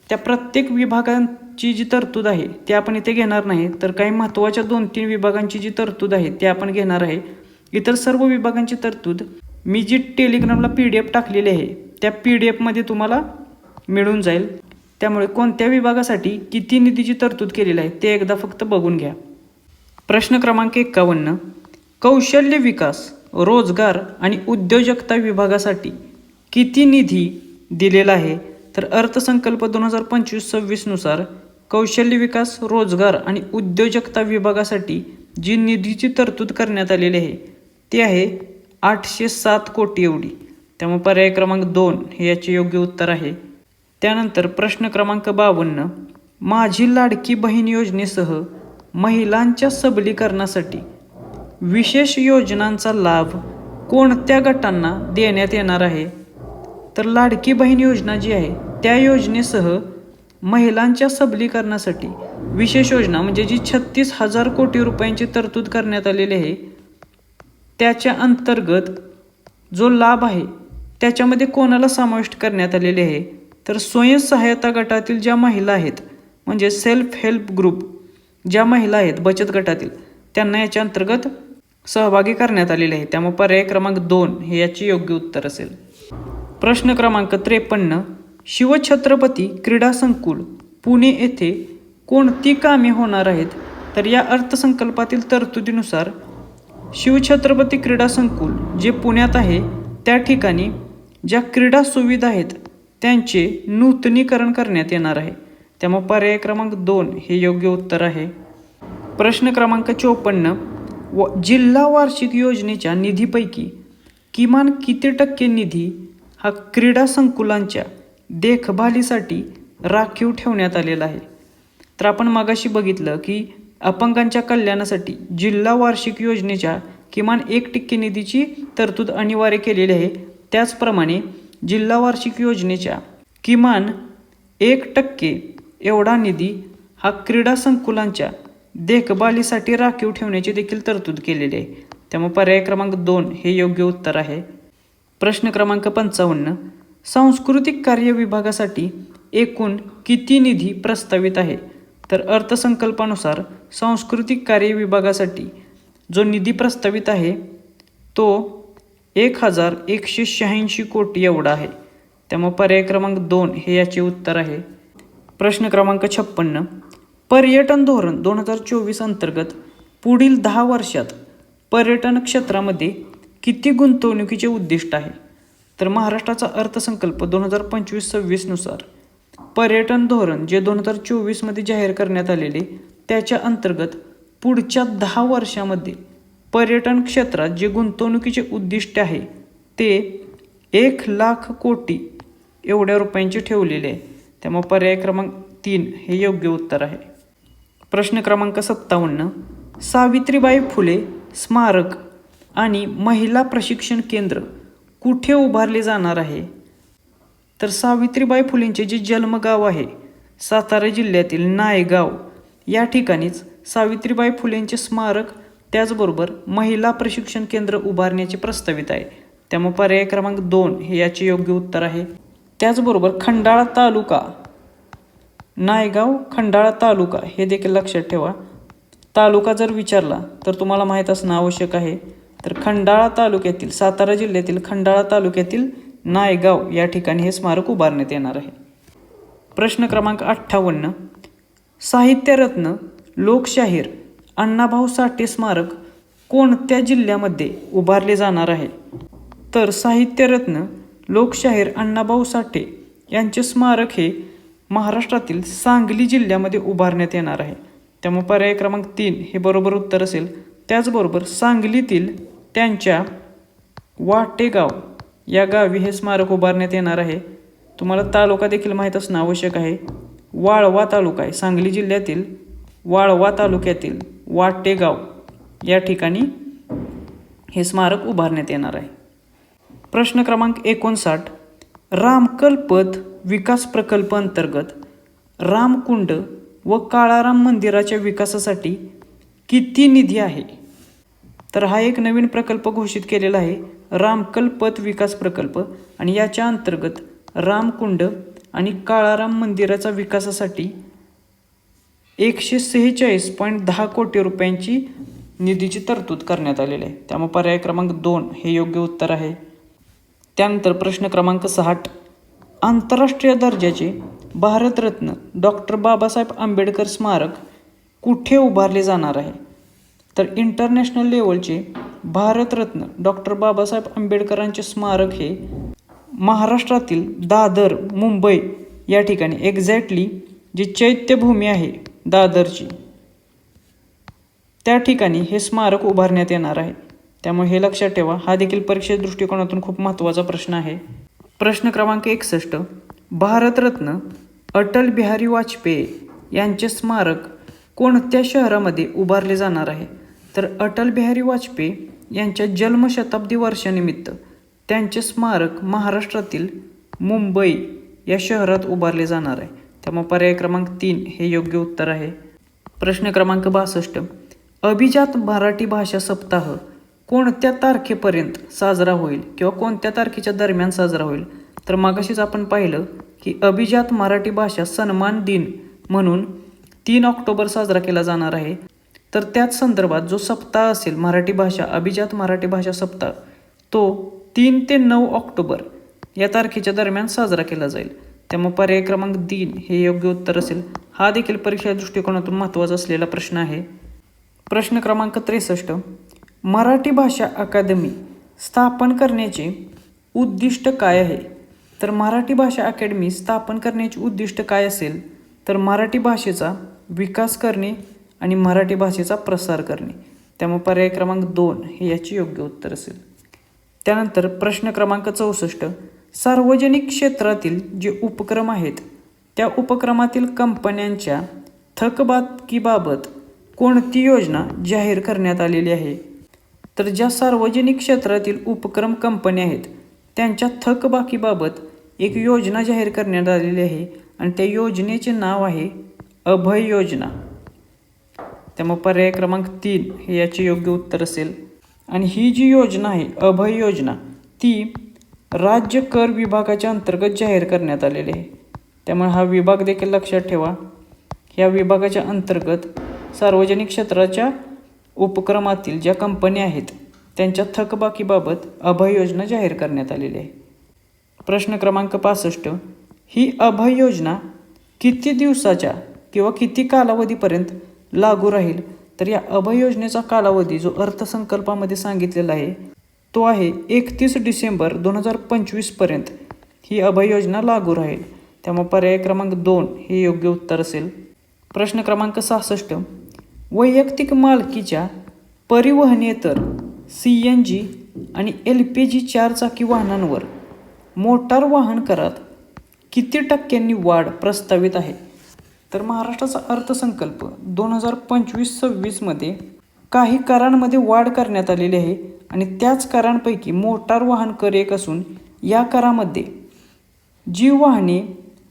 त्या प्रत्येक विभागांची जी तरतूद आहे ती आपण इथे घेणार नाही, तर काही महत्त्वाच्या 2-3 विभागांची जी तरतूद आहे ती आपण घेणार आहे. इतर सर्व विभागांची तरतूद मी जी टेलिग्रामला PDF टाकलेली आहे त्या PDF तुम्हाला मिळून जाईल. त्यामुळे कोणत्या विभागासाठी किती निधीची तरतूद केलेली आहे ते एकदा फक्त बघून घ्या. प्रश्न क्रमांक 51, कौशल्य विकास, रोजगार आणि उद्योजकता विभागासाठी किती निधी दिलेला आहे? तर अर्थसंकल्प 2025-26 नुसार कौशल्य विकास, रोजगार आणि उद्योजकता विभागासाठी जी निधीची तरतूद करण्यात आलेली आहे ती आहे 807 कोटी एवढी. त्यामुळे पर्याय क्रमांक 2 हे याचे योग्य उत्तर आहे. त्यानंतर प्रश्न क्रमांक 52, माझी लाडकी बहीण योजनेसह महिलांच्या सबलीकरणासाठी विशेष योजनांचा लाभ कोणत्या गटांना देण्यात येणार आहे? तर लाडकी बहीण योजना जी आहे त्या योजनेसह महिलांच्या सबलीकरणासाठी विशेष योजना म्हणजे जी 36,000 कोटी रुपयांची तरतूद करण्यात आलेली आहे त्याच्या अंतर्गत जो लाभ आहे त्याच्यामध्ये कोणाला समाविष्ट करण्यात आलेले आहे? तर स्वयंसहायता गटातील ज्या महिला आहेत म्हणजे सेल्फ हेल्प ग्रुप ज्या महिला आहेत बचत गटातील त्यांना याच्या अंतर्गत सहभागी करण्यात आलेले आहे. त्यामुळे पर्याय क्रमांक 2 हे याचे योग्य उत्तर असेल. प्रश्न क्रमांक 53, शिवछत्रपती क्रीडा संकुल पुणे येथे कोणती कामे होणार आहेत? तर या अर्थसंकल्पातील तरतुदीनुसार शिवछत्रपती क्रीडा संकुल जे पुण्यात आहे त्या ठिकाणी ज्या क्रीडा सुविधा आहेत त्यांचे नूतनीकरण करण्यात येणार आहे. त्यामुळे पर्याय क्रमांक 2 हे योग्य उत्तर आहे. प्रश्न क्रमांक 54, जिल्हा वार्षिक योजनेच्या निधीपैकी किमान किती टक्के निधी हा क्रीडा संकुलांच्या देखभालीसाठी राखीव ठेवण्यात आलेला आहे? तर आपण मगाशी बघितलं की अपंगांच्या कल्याणासाठी जिल्हा वार्षिक योजनेच्या किमान 1% निधीची तरतूद अनिवार्य केलेली आहे. त्याचप्रमाणे जिल्हा वार्षिक योजनेच्या किमान 1% एवढा निधी हा क्रीडा संकुलांच्या देखभालीसाठी राखीव ठेवण्याची देखील तरतूद केलेली आहे. त्यामुळे पर्याय क्रमांक 2 हे योग्य उत्तर आहे. प्रश्न क्रमांक 55, सांस्कृतिक कार्य विभागासाठी एकूण किती निधी प्रस्तावित आहे? तर अर्थसंकल्पानुसार सांस्कृतिक कार्य विभागासाठी जो निधी प्रस्तावित आहे तो 1,186 कोटी एवढा आहे. त्यामुळे पर्याय क्रमांक 2 हे याचे उत्तर आहे. प्रश्न क्रमांक 56, पर्यटन धोरण 2024 अंतर्गत पुढील 10 वर्षात पर्यटन क्षेत्रामध्ये किती गुंतवणुकीचे उद्दिष्ट आहे? तर महाराष्ट्राचा अर्थसंकल्प 2025-26 नुसार पर्यटन धोरण जे 2024 जाहीर करण्यात आलेले त्याच्या अंतर्गत पुढच्या 10 वर्षामध्ये पर्यटन क्षेत्रात जे गुंतवणुकीचे उद्दिष्ट आहे ते 1,00,000 कोटी एवढ्या रुपयांचे ठेवलेले आहे. त्यामुळे पर्याय क्रमांक 3 हे योग्य उत्तर आहे. प्रश्न क्रमांक 57, सावित्रीबाई फुले स्मारक आणि महिला प्रशिक्षण केंद्र कुठे उभारले जाणार आहे? तर सावित्रीबाई फुलेंचे जे जन्मगाव आहे सातारा जिल्ह्यातील नायगाव या ठिकाणीच सावित्रीबाई फुलेंचे स्मारक त्याचबरोबर महिला प्रशिक्षण केंद्र उभारण्याचे प्रस्तावित आहे. त्यामुळे पर्याय क्रमांक 2 हे याचे योग्य उत्तर आहे. त्याचबरोबर खंडाळा तालुका, नायगाव खंडाळा तालुका हे देखील लक्षात ठेवा. तालुका जर विचारला तर तुम्हाला माहीत असणं आवश्यक आहे. तर खंडाळा तालुक्यातील सातारा जिल्ह्यातील खंडाळा तालुक्यातील नायगाव या ठिकाणी हे स्मारक उभारण्यात येणार आहे. प्रश्न क्रमांक 58, साहित्यरत्न लोकशाहीर अण्णाभाऊ साठे स्मारक कोणत्या जिल्ह्यामध्ये उभारले जाणार आहे? तर साहित्यरत्न लोकशाहीर अण्णाभाऊ साठे यांचे स्मारक हे महाराष्ट्रातील सांगली जिल्ह्यामध्ये उभारण्यात येणार आहे. त्यामुळे पर्याय क्रमांक 3 हे बरोबर उत्तर असेल. त्याचबरोबर सांगलीतील त्यांच्या वाटेगाव या गावी हे स्मारक उभारण्यात येणार आहे. तुम्हाला तालुका देखील माहीत असणं आवश्यक आहे. वाळवा तालुका आहे. सांगली जिल्ह्यातील वाळवा तालुक्यातील वाटेगाव या ठिकाणी हे स्मारक उभारण्यात येणार आहे. प्रश्न क्रमांक 59, रामकल पथ विकास प्रकल्प अंतर्गत रामकुंड व काळाराम मंदिराच्या विकासासाठी किती निधी आहे? तर हा एक नवीन प्रकल्प घोषित केलेला आहे, रामकल पथ विकास प्रकल्प, आणि याच्या अंतर्गत रामकुंड आणि काळाराम मंदिराच्या विकासासाठी 146.10 कोटी रुपयांची निधीची तरतूद करण्यात आलेली आहे. त्यामुळे पर्याय क्रमांक 2 हे योग्य उत्तर आहे. त्यानंतर प्रश्न क्रमांक 60, आंतरराष्ट्रीय दर्जाचे भारतरत्न डॉक्टर बाबासाहेब आंबेडकर स्मारक कुठे उभारले जाणार आहे? तर इंटरनॅशनल लेवलचे भारतरत्न डॉक्टर बाबासाहेब आंबेडकरांचे स्मारक हे महाराष्ट्रातील दादर, मुंबई या ठिकाणी एक्झॅक्टली जी चैत्यभूमी आहे दादरची त्या ठिकाणी हे स्मारक उभारण्यात येणार आहे. त्यामुळे हे लक्षात ठेवा. हा देखील परीक्षे दृष्टिकोनातून खूप महत्त्वाचा प्रश्न आहे. प्रश्न क्रमांक 61, भारतरत्न अटल बिहारी वाजपेयी यांचे स्मारक कोणत्या शहरामध्ये उभारले जाणार आहे? तर अटल बिहारी वाजपेयी यांच्या जन्मशताब्दी वर्षानिमित्त त्यांचे स्मारक महाराष्ट्रातील मुंबई या शहरात उभारले जाणार आहे. त्यामुळे पर्याय क्रमांक 3 हे योग्य उत्तर आहे. प्रश्न क्रमांक 62, अभिजात मराठी भाषा सप्ताह कोणत्या तारखेपर्यंत साजरा होईल किंवा कोणत्या तारखेच्या दरम्यान साजरा होईल? तर मागाशीच आपण पाहिलं की अभिजात मराठी भाषा सन्मान दिन म्हणून 3 ऑक्टोबर साजरा केला जाणार आहे. तर त्याच संदर्भात जो सप्ताह असेल मराठी भाषा, अभिजात मराठी भाषा सप्ताह, तो 3 ते 9 ऑक्टोबर या तारखेच्या दरम्यान साजरा केला जाईल. त्यामुळे पर्याय क्रमांक 3 हे योग्य उत्तर असेल. हा देखील परीक्षा दृष्टिकोनातून महत्त्वाचा असलेला प्रश्न आहे. प्रश्न क्रमांक 63, मराठी भाषा अकादमी स्थापन करण्याचे उद्दिष्ट काय आहे? तर मराठी भाषा अकॅडमी स्थापन करण्याचे उद्दिष्ट काय असेल? तर मराठी भाषेचा विकास करणे आणि मराठी भाषेचा प्रसार करणे. त्यामुळे पर्याय क्रमांक 2 हे याचे योग्य उत्तर असेल. त्यानंतर प्रश्न क्रमांक 64, सार्वजनिक क्षेत्रातील जे उपक्रम आहेत त्या उपक्रमातील कंपन्यांच्या थकबाकीबाबत कोणती योजना जाहीर करण्यात आलेली आहे? तर ज्या सार्वजनिक क्षेत्रातील उपक्रम कंपन्या आहेत त्यांच्या थकबाकीबाबत एक योजना जाहीर करण्यात आलेली आहे आणि त्या योजनेचे नाव आहे अभय योजना. त्यामुळे पर्याय क्रमांक 3 हे याचे योग्य उत्तर असेल. आणि ही जी योजना आहे अभय योजना ती राज्य कर विभागाच्या अंतर्गत जाहीर करण्यात आलेली आहे. त्यामुळे हा विभाग देखील लक्षात ठेवा. ह्या विभागाच्या अंतर्गत सार्वजनिक क्षेत्राच्या उपक्रमातील ज्या कंपन्या आहेत त्यांच्या थकबाकीबाबत अभय योजना जाहीर करण्यात आलेली आहे. प्रश्न क्रमांक 65, ही अभय योजना किती दिवसाच्या किंवा किती कालावधीपर्यंत लागू राहील? तर या अभय योजनेचा कालावधी जो अर्थसंकल्पामध्ये सांगितलेला आहे तो आहे 31 डिसेंबर 2025 पर्यंत ही अभय योजना लागू राहील. त्यामुळे पर्याय क्रमांक 2 हे योग्य उत्तर असेल. प्रश्न क्रमांक 66, वैयक्तिक मालकीच्या परिवहनेतर CNG आणि LPG 4 चाकी वाहनांवर मोटार वाहन करात किती टक्क्यांनी वाढ प्रस्तावित आहे? तर महाराष्ट्राचा अर्थसंकल्प 2025-26 मध्ये काही करांमध्ये वाढ करण्यात आलेली आहे आणि त्याच करांपैकी मोटार वाहन कर एक असून या करामध्ये जी वाहने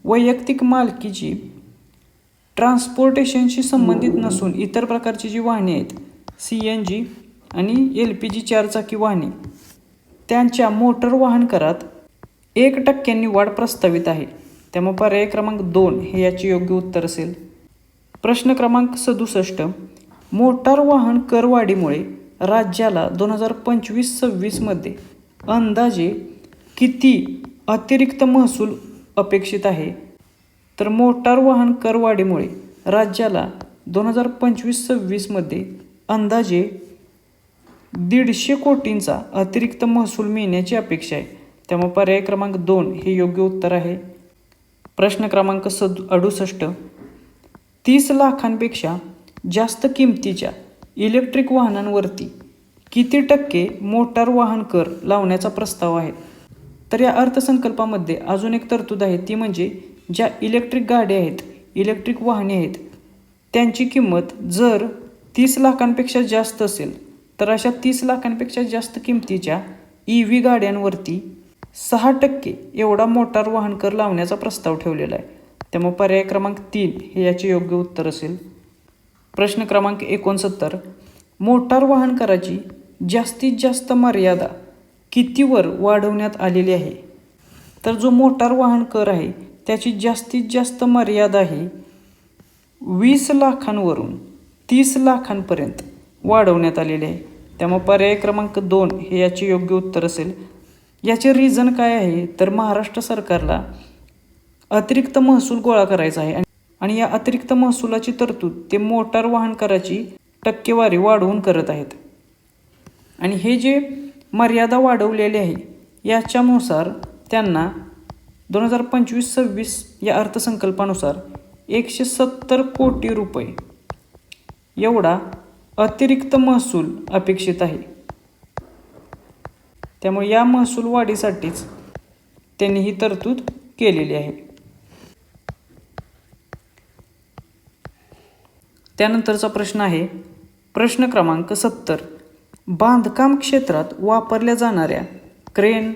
वैयक्तिक मालकीची ट्रान्सपोर्टेशनशी संबंधित नसून इतर प्रकारची जी वाहने आहेत CNG आणि LPG 4 चाकी वाहने त्यांच्या मोटर वाहन करात 1% वाढ प्रस्तावित आहे. त्यामुळे पर्याय क्रमांक 2 हे याचे योग्य उत्तर असेल. प्रश्न क्रमांक 67, मोटार वाहन करवाढीमुळे राज्याला 2025-26 मध्ये अंदाजे किती अतिरिक्त महसूल अपेक्षित आहे? तर मोटार वाहन करवाढीमुळे राज्याला 2025-26मध्ये अंदाजे 150 कोटींचा अतिरिक्त महसूल मिळण्याची अपेक्षा आहे. त्यामुळे पर्याय क्रमांक 2 हे योग्य उत्तर आहे. प्रश्न क्रमांक 68, 30 लाखांपेक्षा जास्त किमतीच्या इलेक्ट्रिक वाहनांवरती किती टक्के मोटार वाहन कर लावण्याचा प्रस्ताव आहे? तर या अर्थसंकल्पामध्ये अजून एक तरतूद आहे, ती म्हणजे ज्या इलेक्ट्रिक गाड्या आहेत, इलेक्ट्रिक वाहने आहेत, त्यांची किंमत जर 30 लाखांपेक्षा जास्त असेल तर अशा 30 लाखांपेक्षा जास्त किमतीच्या EV गाड्यांवरती 6% एवढा मोटार वाहन कर लावण्याचा प्रस्ताव ठेवलेला आहे. त्यामुळे पर्याय क्रमांक 3 हे याचे योग्य उत्तर असेल. प्रश्न क्रमांक 69, मोटार वाहन कराची जास्तीत जास्त मर्यादा कितीवर वाढवण्यात आलेली आहे? तर जो मोटार वाहन कर आहे त्याची जास्तीत जास्त मर्यादा ही 20 लाखांवरून 30 लाखांपर्यंत वाढवण्यात आलेली आहे. त्यामुळे पर्याय क्रमांक 2 हे याचे योग्य उत्तर असेल. याचे रिझन काय आहे? तर महाराष्ट्र सरकारला अतिरिक्त महसूल गोळा करायचा आहे आणि या अतिरिक्त महसुलाची तरतूद ते मोटार वाहन कराची टक्केवारी वाढवून करत आहेत. आणि हे जे मर्यादा वाढवलेली आहे याच्यानुसार त्यांना 2025-26 या अर्थसंकल्पानुसार 170 कोटी रुपये एवढा अतिरिक्त महसूल अपेक्षित आहे. त्यामुळे या महसूल वाढीसाठीच त्यांनी ही तरतूद केलेली आहे. त्यानंतरचा प्रश्न आहे प्रश्न क्रमांक 70, बांधकाम क्षेत्रात वापरल्या जाणाऱ्या क्रेन,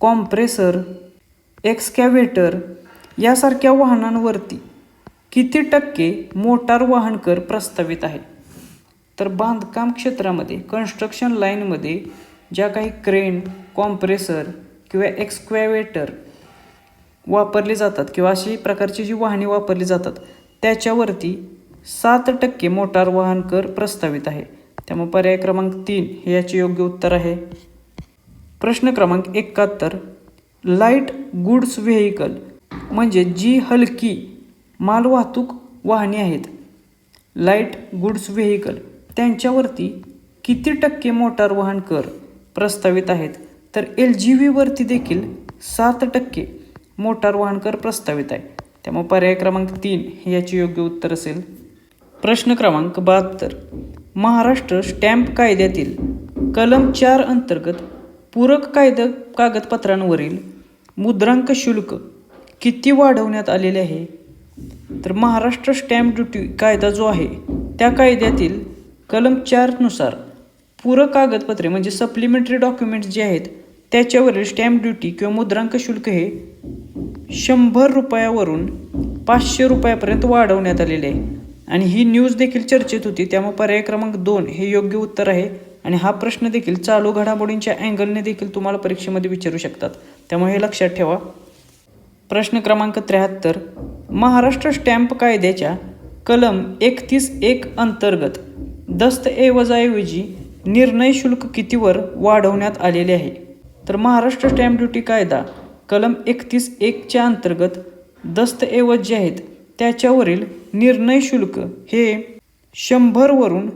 कॉम्प्रेसर, एक्सकॅव्हेटर यासारख्या वाहनांवरती किती टक्के मोटार वाहन कर प्रस्तावित आहे? तर बांधकाम क्षेत्रामध्ये, कन्स्ट्रक्शन लाईनमध्ये ज्या काही क्रेन, कॉम्प्रेसर किंवा एक्सकॅव्हेटर वापरली जातात किंवा अशी प्रकारची जी वाहने वापरली जातात त्याच्यावरती 7% मोटार वाहन कर प्रस्तावित आहे. त्यामुळे पर्याय क्रमांक 3 हे याचे योग्य उत्तर आहे. प्रश्न क्रमांक 71, लाईट गुड्स व्हेकल म्हणजे जी हलकी मालवाहतूक वाहने आहेत, लाईट गुड्स व्हेकल, त्यांच्यावरती किती टक्के मोटार वाहन कर प्रस्तावित आहेत? तर LGVवरती देखील 7% मोटार वाहन कर प्रस्तावित आहे. त्यामुळे पर्याय क्रमांक 3 हे याचे योग्य उत्तर असेल. प्रश्न क्रमांक 72, महाराष्ट्र स्टॅम्प कायद्यातील कलम 4 अंतर्गत पूरक कागदपत्रांवरील मुद्रांक शुल्क किती वाढवण्यात आलेले आहे? तर महाराष्ट्र स्टॅम्प ड्युटी कायदा जो आहे त्या कायद्यातील कलम 4 नुसार पूरक कागदपत्रे म्हणजे सप्लिमेंटरी डॉक्युमेंट्स जे आहेत त्याच्यावरील स्टॅम्प ड्युटी किंवा मुद्रांक शुल्क हे 100 रुपयावरून 500 रुपयापर्यंत वाढवण्यात आलेले आहे. आणि ही न्यूज देखील चर्चेत होती. त्यामुळे पर्याय क्रमांक 2 हे योग्य उत्तर आहे. आणि हा प्रश्न देखील चालू घडामोडींच्या अँगलने देखील तुम्हाला परीक्षेमध्ये विचारू शकतात, त्यामुळे हे लक्षात ठेवा. प्रश्न क्रमांक 73, महाराष्ट्र स्टॅम्प कायद्याच्या कलम 31(1) अंतर्गत दस्तऐवजाऐवजी निर्णय शुल्क कितीवर वाढवण्यात आलेले आहे? तर महाराष्ट्र स्टॅम्प ड्युटी कायदा कलम 31(1)च्या अंतर्गत दस्तऐवज जे आहेत त्याच्यावरील निर्णय शुल्क हे 100 वरून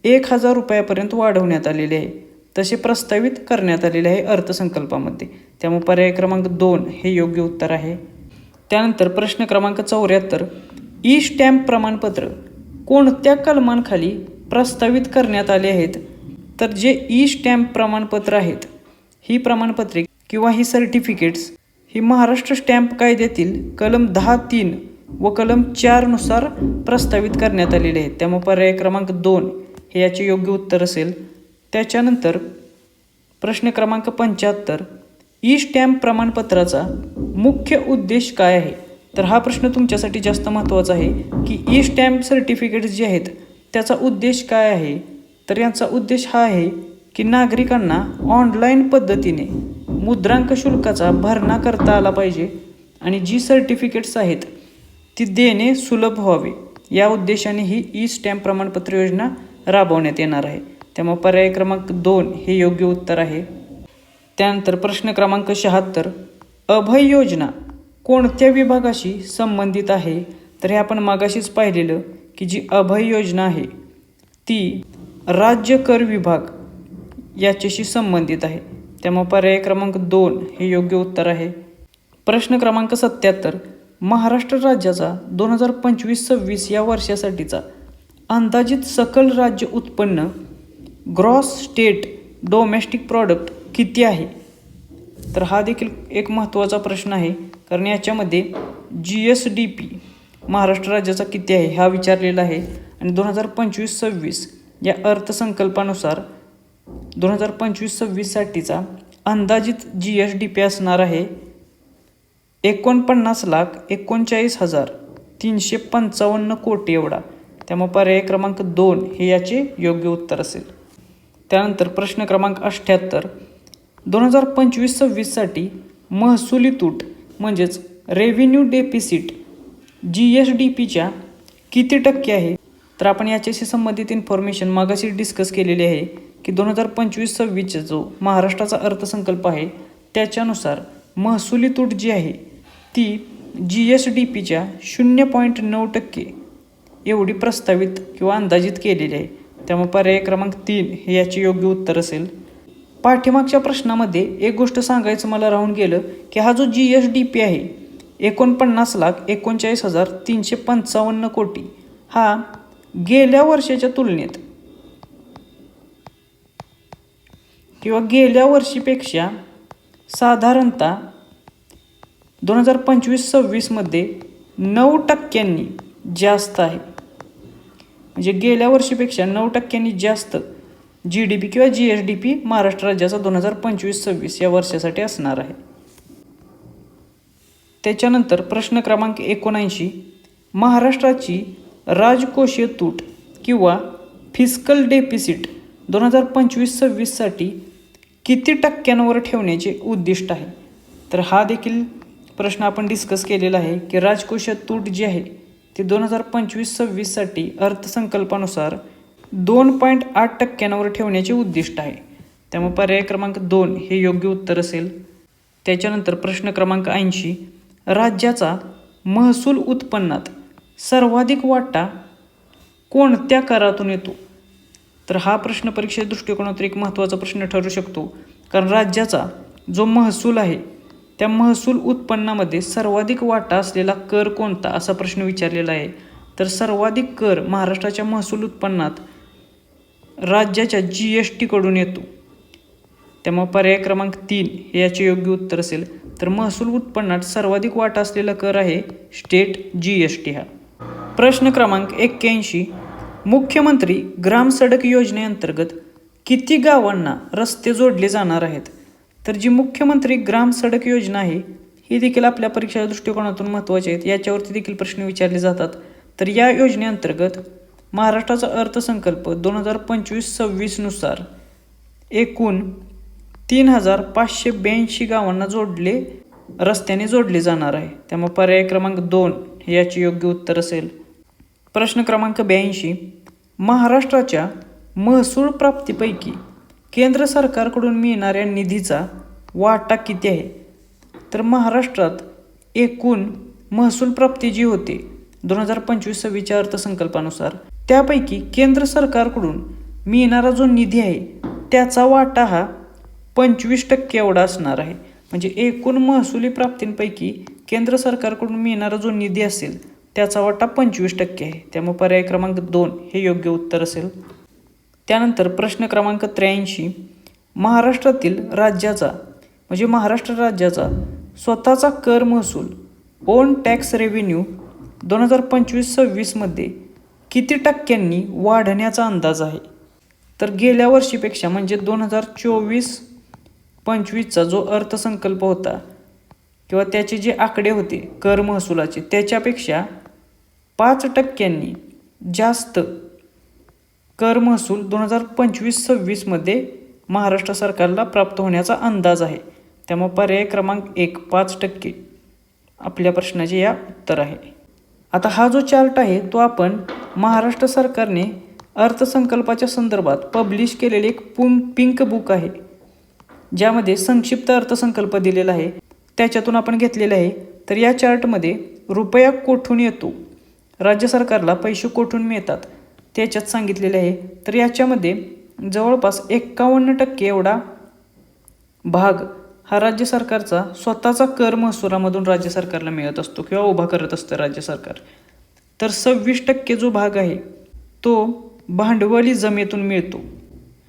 1000 रुपयापर्यंत वाढवण्यात आलेले आहे. तसे प्रस्तावित करण्यात आलेले आहे अर्थसंकल्पामध्ये. त्यामुळे पर्याय क्रमांक 2 हे योग्य उत्तर आहे. त्यानंतर प्रश्न क्रमांक 74, ई स्टॅम्प प्रमाणपत्र कोणत्या कलमांखाली प्रस्तावित करण्यात आले आहेत? तर जे ई स्टॅम्प प्रमाणपत्र आहेत, ही प्रमाणपत्रे किंवा ही सर्टिफिकेट्स ही महाराष्ट्र स्टॅम्प कायद्यातील कलम 10(3) व कलम 4 नुसार प्रस्तावित करण्यात आलेले आहेत. त्यामुळे पर्याय क्रमांक 2 हे याचे योग्य उत्तर असेल. त्याच्यानंतर प्रश्न क्रमांक 75, ई स्टॅम्प प्रमाणपत्राचा मुख्य उद्देश काय आहे? तर हा प्रश्न तुमच्यासाठी जास्त महत्त्वाचा आहे की ई स्टॅम्प सर्टिफिकेट्स जे आहेत त्याचा उद्देश काय आहे? तर यांचा उद्देश हा आहे की नागरिकांना ऑनलाईन पद्धतीने मुद्रांक शुल्काचा भरणा करता आला पाहिजे आणि जी सर्टिफिकेट्स आहेत ती देणे सुलभ व्हावे, या उद्देशाने ही ई स्टॅम्प प्रमाणपत्र योजना राबवण्यात येणार आहे. त्यामुळे पर्याय क्रमांक 2 हे योग्य उत्तर आहे. त्यानंतर प्रश्न क्रमांक 76, अभय योजना कोणत्या विभागाशी संबंधित आहे? तर हे आपण मागाशीच पाहिलेलं की जी अभय योजना आहे ती राज्य कर विभाग याच्याशी संबंधित आहे. त्यामुळे पर्याय क्रमांक 2 हे योग्य उत्तर आहे. प्रश्न क्रमांक 77, महाराष्ट्र राज्याचा 2025-26 या वर्षासाठीचा अंदाजित सकल राज्य उत्पन्न ग्रॉस स्टेट डोमेस्टिक प्रॉडक्ट किती आहे? तर हा देखील एक महत्त्वाचा प्रश्न आहे, कारण याच्यामध्ये GSDP महाराष्ट्र राज्याचा किती आहे हा विचारलेला आहे. आणि 2025-26 या अर्थसंकल्पानुसार 2025-26 साठीचा अंदाजित GSDP असणार आहे 49,39,355 कोटी एवढा. त्यामुळे पर्याय क्रमांक 2 हे याचे योग्य उत्तर असेल. त्यानंतर प्रश्न क्रमांक 78, 2025-26 साठी महसुली तूट म्हणजेच रेव्हेन्यू डेफिसिट GSDPच्या किती टक्के आहे? तर आपण याच्याशी संबंधित इन्फॉर्मेशन मागाशी डिस्कस केलेली आहे की 2025-26 जो महाराष्ट्राचा अर्थसंकल्प आहे त्याच्यानुसार महसुली तूट जी आहे ती GSDPच्या 0.9% एवढी प्रस्तावित किंवा अंदाजित केलेली आहे. त्यामुळे पर्याय क्रमांक 3 हे याचे योग्य उत्तर असेल. पाठीमागच्या प्रश्नामध्ये एक गोष्ट सांगायचं मला राहून गेलं की हा जो GSDP आहे 49,39,355 कोटी हा गेल्या वर्षाच्या तुलनेत किंवा गेल्या वर्षीपेक्षा साधारणतः 2025-26 मध्ये 9% जास्त आहे. म्हणजे गेल्या वर्षीपेक्षा 9% जास्त GDP किंवा GSDP महाराष्ट्र राज्याचा 2025-26 या वर्षासाठी असणार आहे. त्याच्यानंतर प्रश्न क्रमांक 79, महाराष्ट्राची राजकोषीय तूट किंवा फिस्कल डेफिसिट 2025-26 साठी किती टक्क्यांवर ठेवण्याचे उद्दिष्ट आहे? तर हा देखील प्रश्न आपण डिस्कस केलेला आहे की राजकोषीय तूट जी आहे ती 2025-26 साठी अर्थसंकल्पानुसार 2.8% ठेवण्याचे उद्दिष्ट आहे. त्यामुळे पर्याय क्रमांक 2 हे योग्य उत्तर असेल. त्याच्यानंतर प्रश्न क्रमांक 80, राज्याचा महसूल उत्पन्नात सर्वाधिक वाटा कोणत्या करातून येतो? तर हा प्रश्न परीक्षे दृष्टिकोनातून एक महत्त्वाचा प्रश्न ठरू शकतो, कारण राज्याचा जो महसूल आहे त्या महसूल उत्पन्नामध्ये सर्वाधिक वाटा असलेला कर कोणता असा प्रश्न विचारलेला आहे. तर सर्वाधिक कर महाराष्ट्राच्या महसूल उत्पन्नात राज्याच्या GST कडून येतो. त्यामुळे पर्याय क्रमांक 3 हे याचे योग्य उत्तर असेल. तर महसूल उत्पन्नात सर्वाधिक वाटा असलेला कर आहे स्टेट GST हा. प्रश्न क्रमांक 81, मुख्यमंत्री ग्राम सडक योजनेअंतर्गत किती गावांना रस्ते जोडले जाणार आहेत? तर जी मुख्यमंत्री ग्राम सडक योजना आहे ही देखील आपल्या परीक्षा दृष्टिकोनातून महत्त्वाची आहेत. याच्यावरती देखील प्रश्न विचारले जातात. तर या योजनेअंतर्गत महाराष्ट्राचा अर्थसंकल्प 2025-26 नुसार एकूण 3,582 गावांना रस्त्याने जोडले जाणार आहे. त्यामुळे पर्याय क्रमांक 2 हे याचे योग्य उत्तर असेल. प्रश्न क्रमांक 82, महाराष्ट्राच्या महसूल प्राप्तीपैकी केंद्र सरकारकडून मिळणाऱ्या निधीचा वाटा किती आहे? तर महाराष्ट्रात एकूण महसूल प्राप्ती जी होते 2025-26 अर्थसंकल्पानुसार त्यापैकी केंद्र सरकारकडून मिळणारा जो निधी आहे त्याचा वाटा हा 25% एवढा असणार आहे. म्हणजे एकूण महसुली प्राप्तींपैकी केंद्र सरकारकडून मिळणारा जो निधी असेल त्याचा वाटा 25% आहे. त्यामुळे पर्याय क्रमांक 2 हे योग्य उत्तर असेल. त्यानंतर प्रश्न क्रमांक 83, महाराष्ट्रातील राज्याचा म्हणजे महाराष्ट्र राज्याचा स्वतःचा कर महसूल ओन टॅक्स रेव्हेन्यू 2025-26 मध्ये किती टक्क्यांनी वाढण्याचा अंदाज आहे? तर गेल्या वर्षीपेक्षा म्हणजे 2024-25चा जो अर्थसंकल्प होता किंवा त्याचे जे आकडे होते कर महसुलाचे त्याच्यापेक्षा 5% जास्त कर महसूल 2025-26 मध्ये महाराष्ट्र सरकारला प्राप्त होण्याचा अंदाज आहे. त्यामुळे पर्याय क्रमांक 1 5% आपल्या प्रश्नाचे या उत्तर आहे. आता हा जो चार्ट आहे तो आपण महाराष्ट्र सरकारने अर्थसंकल्पाच्या संदर्भात पब्लिश केलेले एक पिंक बुक आहे ज्यामध्ये संक्षिप्त अर्थसंकल्प दिलेला आहे. त्याच्यातून आपण घेतलेलं आहे. तर या चार्टमध्ये रुपया कोठून येतो, राज्य सरकारला पैसे कोठून मिळतात त्याच्यात सांगितलेले आहे. तर याच्यामध्ये जवळपास 51% एवढा भाग हा राज्य सरकारचा स्वतःचा कर महसुलामधून राज्य सरकारला मिळत असतो किंवा उभा करत असतं राज्य सरकार. तर 26% जो भाग आहे तो भांडवली जमेतून मिळतो.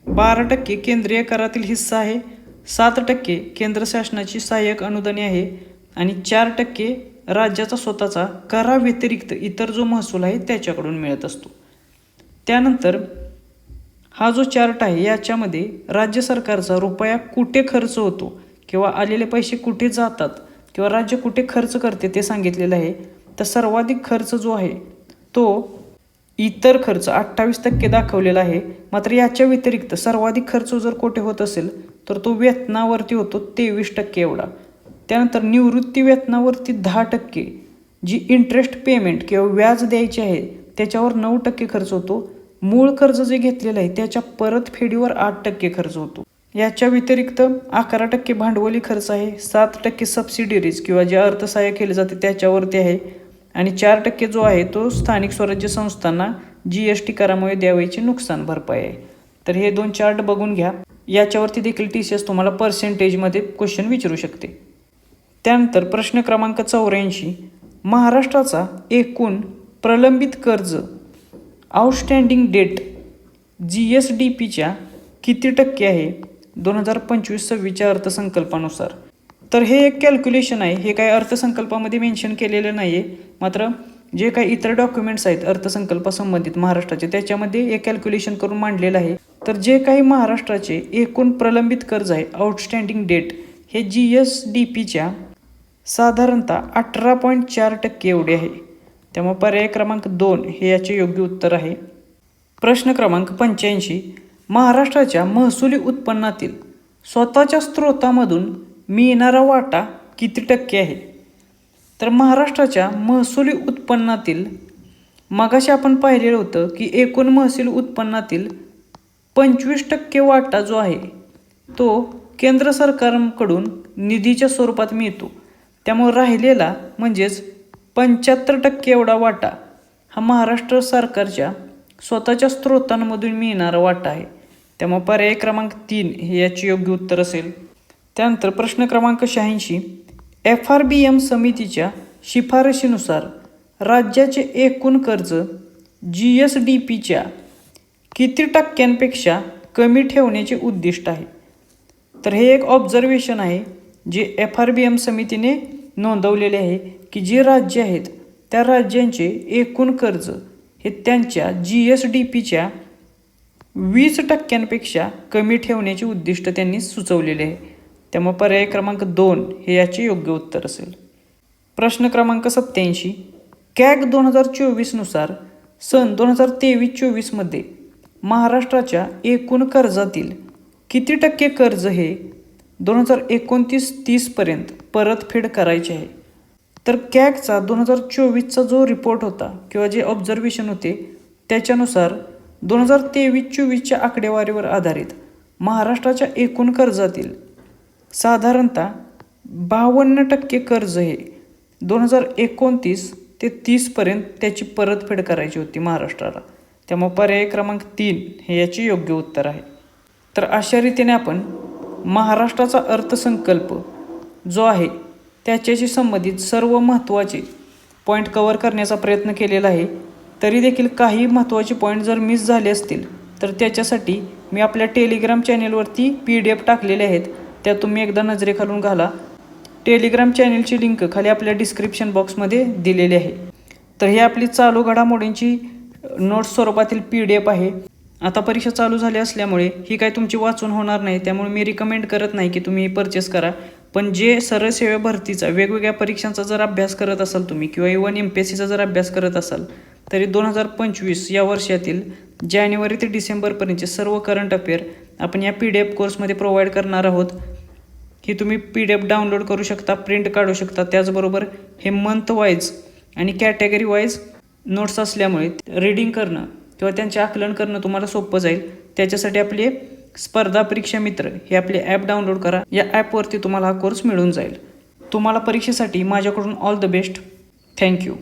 12% केंद्रीय करातील हिस्सा आहे. 7% केंद्र शासनाची सहाय्यक अनुदाने आहे आणि 4% राज्याचा स्वतःचा कराव्यतिरिक्त इतर जो महसूल आहे त्याच्याकडून मिळत असतो. त्यानंतर हा जो चार्ट आहे याच्यामध्ये राज्य सरकारचा रुपया कुठे खर्च होतो किंवा आलेले पैसे कुठे जातात किंवा राज्य कुठे खर्च करते ते सांगितलेलं आहे. तर सर्वाधिक खर्च जो आहे तो इतर खर्च 28% दाखवलेला आहे. मात्र याच्या व्यतिरिक्त सर्वाधिक खर्च जर कुठे होत असेल तर तो वेतनावरती होतो 23% एवढा. त्यानंतर निवृत्ती वेतनावरती 10%, जी इंटरेस्ट पेमेंट किंवा व्याज द्यायचे आहे त्याच्यावर 9% खर्च होतो. मूळ कर्ज जे घेतलेलं आहे त्याच्या परतफेडीवर 8% खर्च होतो. याच्या व्यतिरिक्त 11% भांडवली खर्च आहे, 7% सबसिडीज किंवा जे अर्थसहाय्य केले जाते त्याच्यावरती आहे आणि 4% जो आहे तो स्थानिक स्वराज्य संस्थांना GST करामुळे द्यावयाची नुकसान भरपाई आहे. तर हे 2 चार्ट बघून घ्या. याच्यावरती देखील TCS तुम्हाला पर्सेंटेजमध्ये क्वेश्चन विचारू शकते. त्यानंतर प्रश्न क्रमांक 84, महाराष्ट्राचा एकूण प्रलंबित कर्ज आउटस्टँडिंग डेट GSDPच्या किती टक्के आहे 2025-26च्या अर्थसंकल्पानुसार. तर हे एक कॅल्क्युलेशन आहे, हे काही अर्थसंकल्पामध्ये मेन्शन केलेलं नाही आहे. मात्र जे काही इतर डॉक्युमेंट्स आहेत अर्थसंकल्पासंबंधित महाराष्ट्राचे त्याच्यामध्ये एक कॅल्क्युलेशन करून मांडलेलं आहे. तर जे काही महाराष्ट्राचे एकूण प्रलंबित कर्ज आहे आउटस्टँडिंग डेट हे GSDPच्या साधारणतः 18.4% एवढे आहे. त्यामुळे पर्याय क्रमांक 2 हे याचे योग्य उत्तर आहे. प्रश्न क्रमांक 85, महाराष्ट्राच्या महसुली उत्पन्नातील स्वतःच्या स्रोतामधून मिळणारा वाटा किती टक्के आहे. तर महाराष्ट्राच्या महसुली उत्पन्नातील मगाशी आपण पाहिलेलं होतं की एकूण महसूल उत्पन्नातील 25% वाटा जो आहे तो केंद्र सरकारकडून निधीच्या स्वरूपात मिळतो. त्यामुळे राहिलेला म्हणजेच 75% एवढा वाटा हा महाराष्ट्र सरकारच्या स्वतःच्या स्रोतांमधून मिळणारा वाटा आहे. त्यामुळे पर्याय क्रमांक 3 हे याचे योग्य उत्तर असेल. त्यानंतर प्रश्न क्रमांक 86, FRBM समितीच्या शिफारशीनुसार राज्याचे एकूण कर्ज GSDPच्या किती टक्क्यांपेक्षा कमी ठेवण्याचे उद्दिष्ट आहे. तर हे एक ऑब्झर्वेशन आहे जे FRBM समितीने नोंदवलेले आहे की जी राज्य आहेत त्या राज्यांचे एकूण कर्ज हे त्यांच्या GSDPच्या 20% कमी ठेवण्याचे उद्दिष्ट त्यांनी सुचवलेले आहे. त्यामुळे पर्याय क्रमांक 2 हे याचे योग्य उत्तर असेल. प्रश्न क्रमांक 87, CAG 2024नुसार सन 2023-24 मध्ये महाराष्ट्राच्या एकूण कर्जातील किती टक्के कर्ज हे 2029-30 पर्यंत परतफेड करायचे आहे. तर CAGचा 2024चा जो रिपोर्ट होता किंवा जे ऑब्झर्वेशन होते त्याच्यानुसार 2023-24च्या आकडेवारीवर आधारित महाराष्ट्राच्या एकूण कर्जातील साधारणतः 52% कर्ज हे 2029 ते 30 पर्यंत त्याची परतफेड करायची होती महाराष्ट्राला. त्यामुळे पर्याय क्रमांक 3 हे याचे योग्य उत्तर आहे. तर अशा रीतीने आपण महाराष्ट्राचा अर्थसंकल्प जो आहे त्याच्याशी संबंधित सर्व महत्त्वाचे पॉईंट कव्हर करण्याचा प्रयत्न केलेला आहे. तरी देखील काही महत्त्वाचे पॉईंट जर मिस झाले असतील तर त्याच्यासाठी मी आपल्या टेलिग्राम चॅनेलवरती PDF टाकलेले आहेत, त्या तुम्ही एकदा नजरेखालून घाला. टेलिग्राम चॅनेलची लिंक खाली आपल्या डिस्क्रिप्शन बॉक्समध्ये दिलेली आहे. तर ही आपली चालू घडामोडींची नोट्स स्वरूपातील PDF आहे. आता परीक्षा चालू झाली असल्यामुळे ही काय तुमची वाचून होणार नाही, त्यामुळे मी रिकमेंड करत नाही की तुम्ही परचेस करा. पण जे सरळ सेवा भरतीचा वेगवेगळ्या परीक्षांचा जर अभ्यास करत असाल तुम्ही किंवा इव्हन MPSCचा जर अभ्यास करत असाल तरी 2025 या वर्षातील जानेवारी ते डिसेंबरपर्यंतचे सर्व करंट अफेअर आपण या PDF कोर्समध्ये प्रोव्हाइड करणार आहोत. ही तुम्ही PDF डाउनलोड करू शकता, प्रिंट काढू शकता. त्याचबरोबर हे मंथ वाईज आणि कॅटेगरी वाईज नोट्स असल्यामुळे रीडिंग करणं किंवा त्यांचे आकलन करणं तुम्हाला सोपं जाईल. त्याच्यासाठी आपले स्पर्धा परीक्षा मित्र हे आपले ॲप डाउनलोड करा. या ॲपवरती तुम्हाला हा कोर्स मिळून जाईल. तुम्हाला परीक्षेसाठी माझ्याकडून ऑल द बेस्ट. थँक्यू.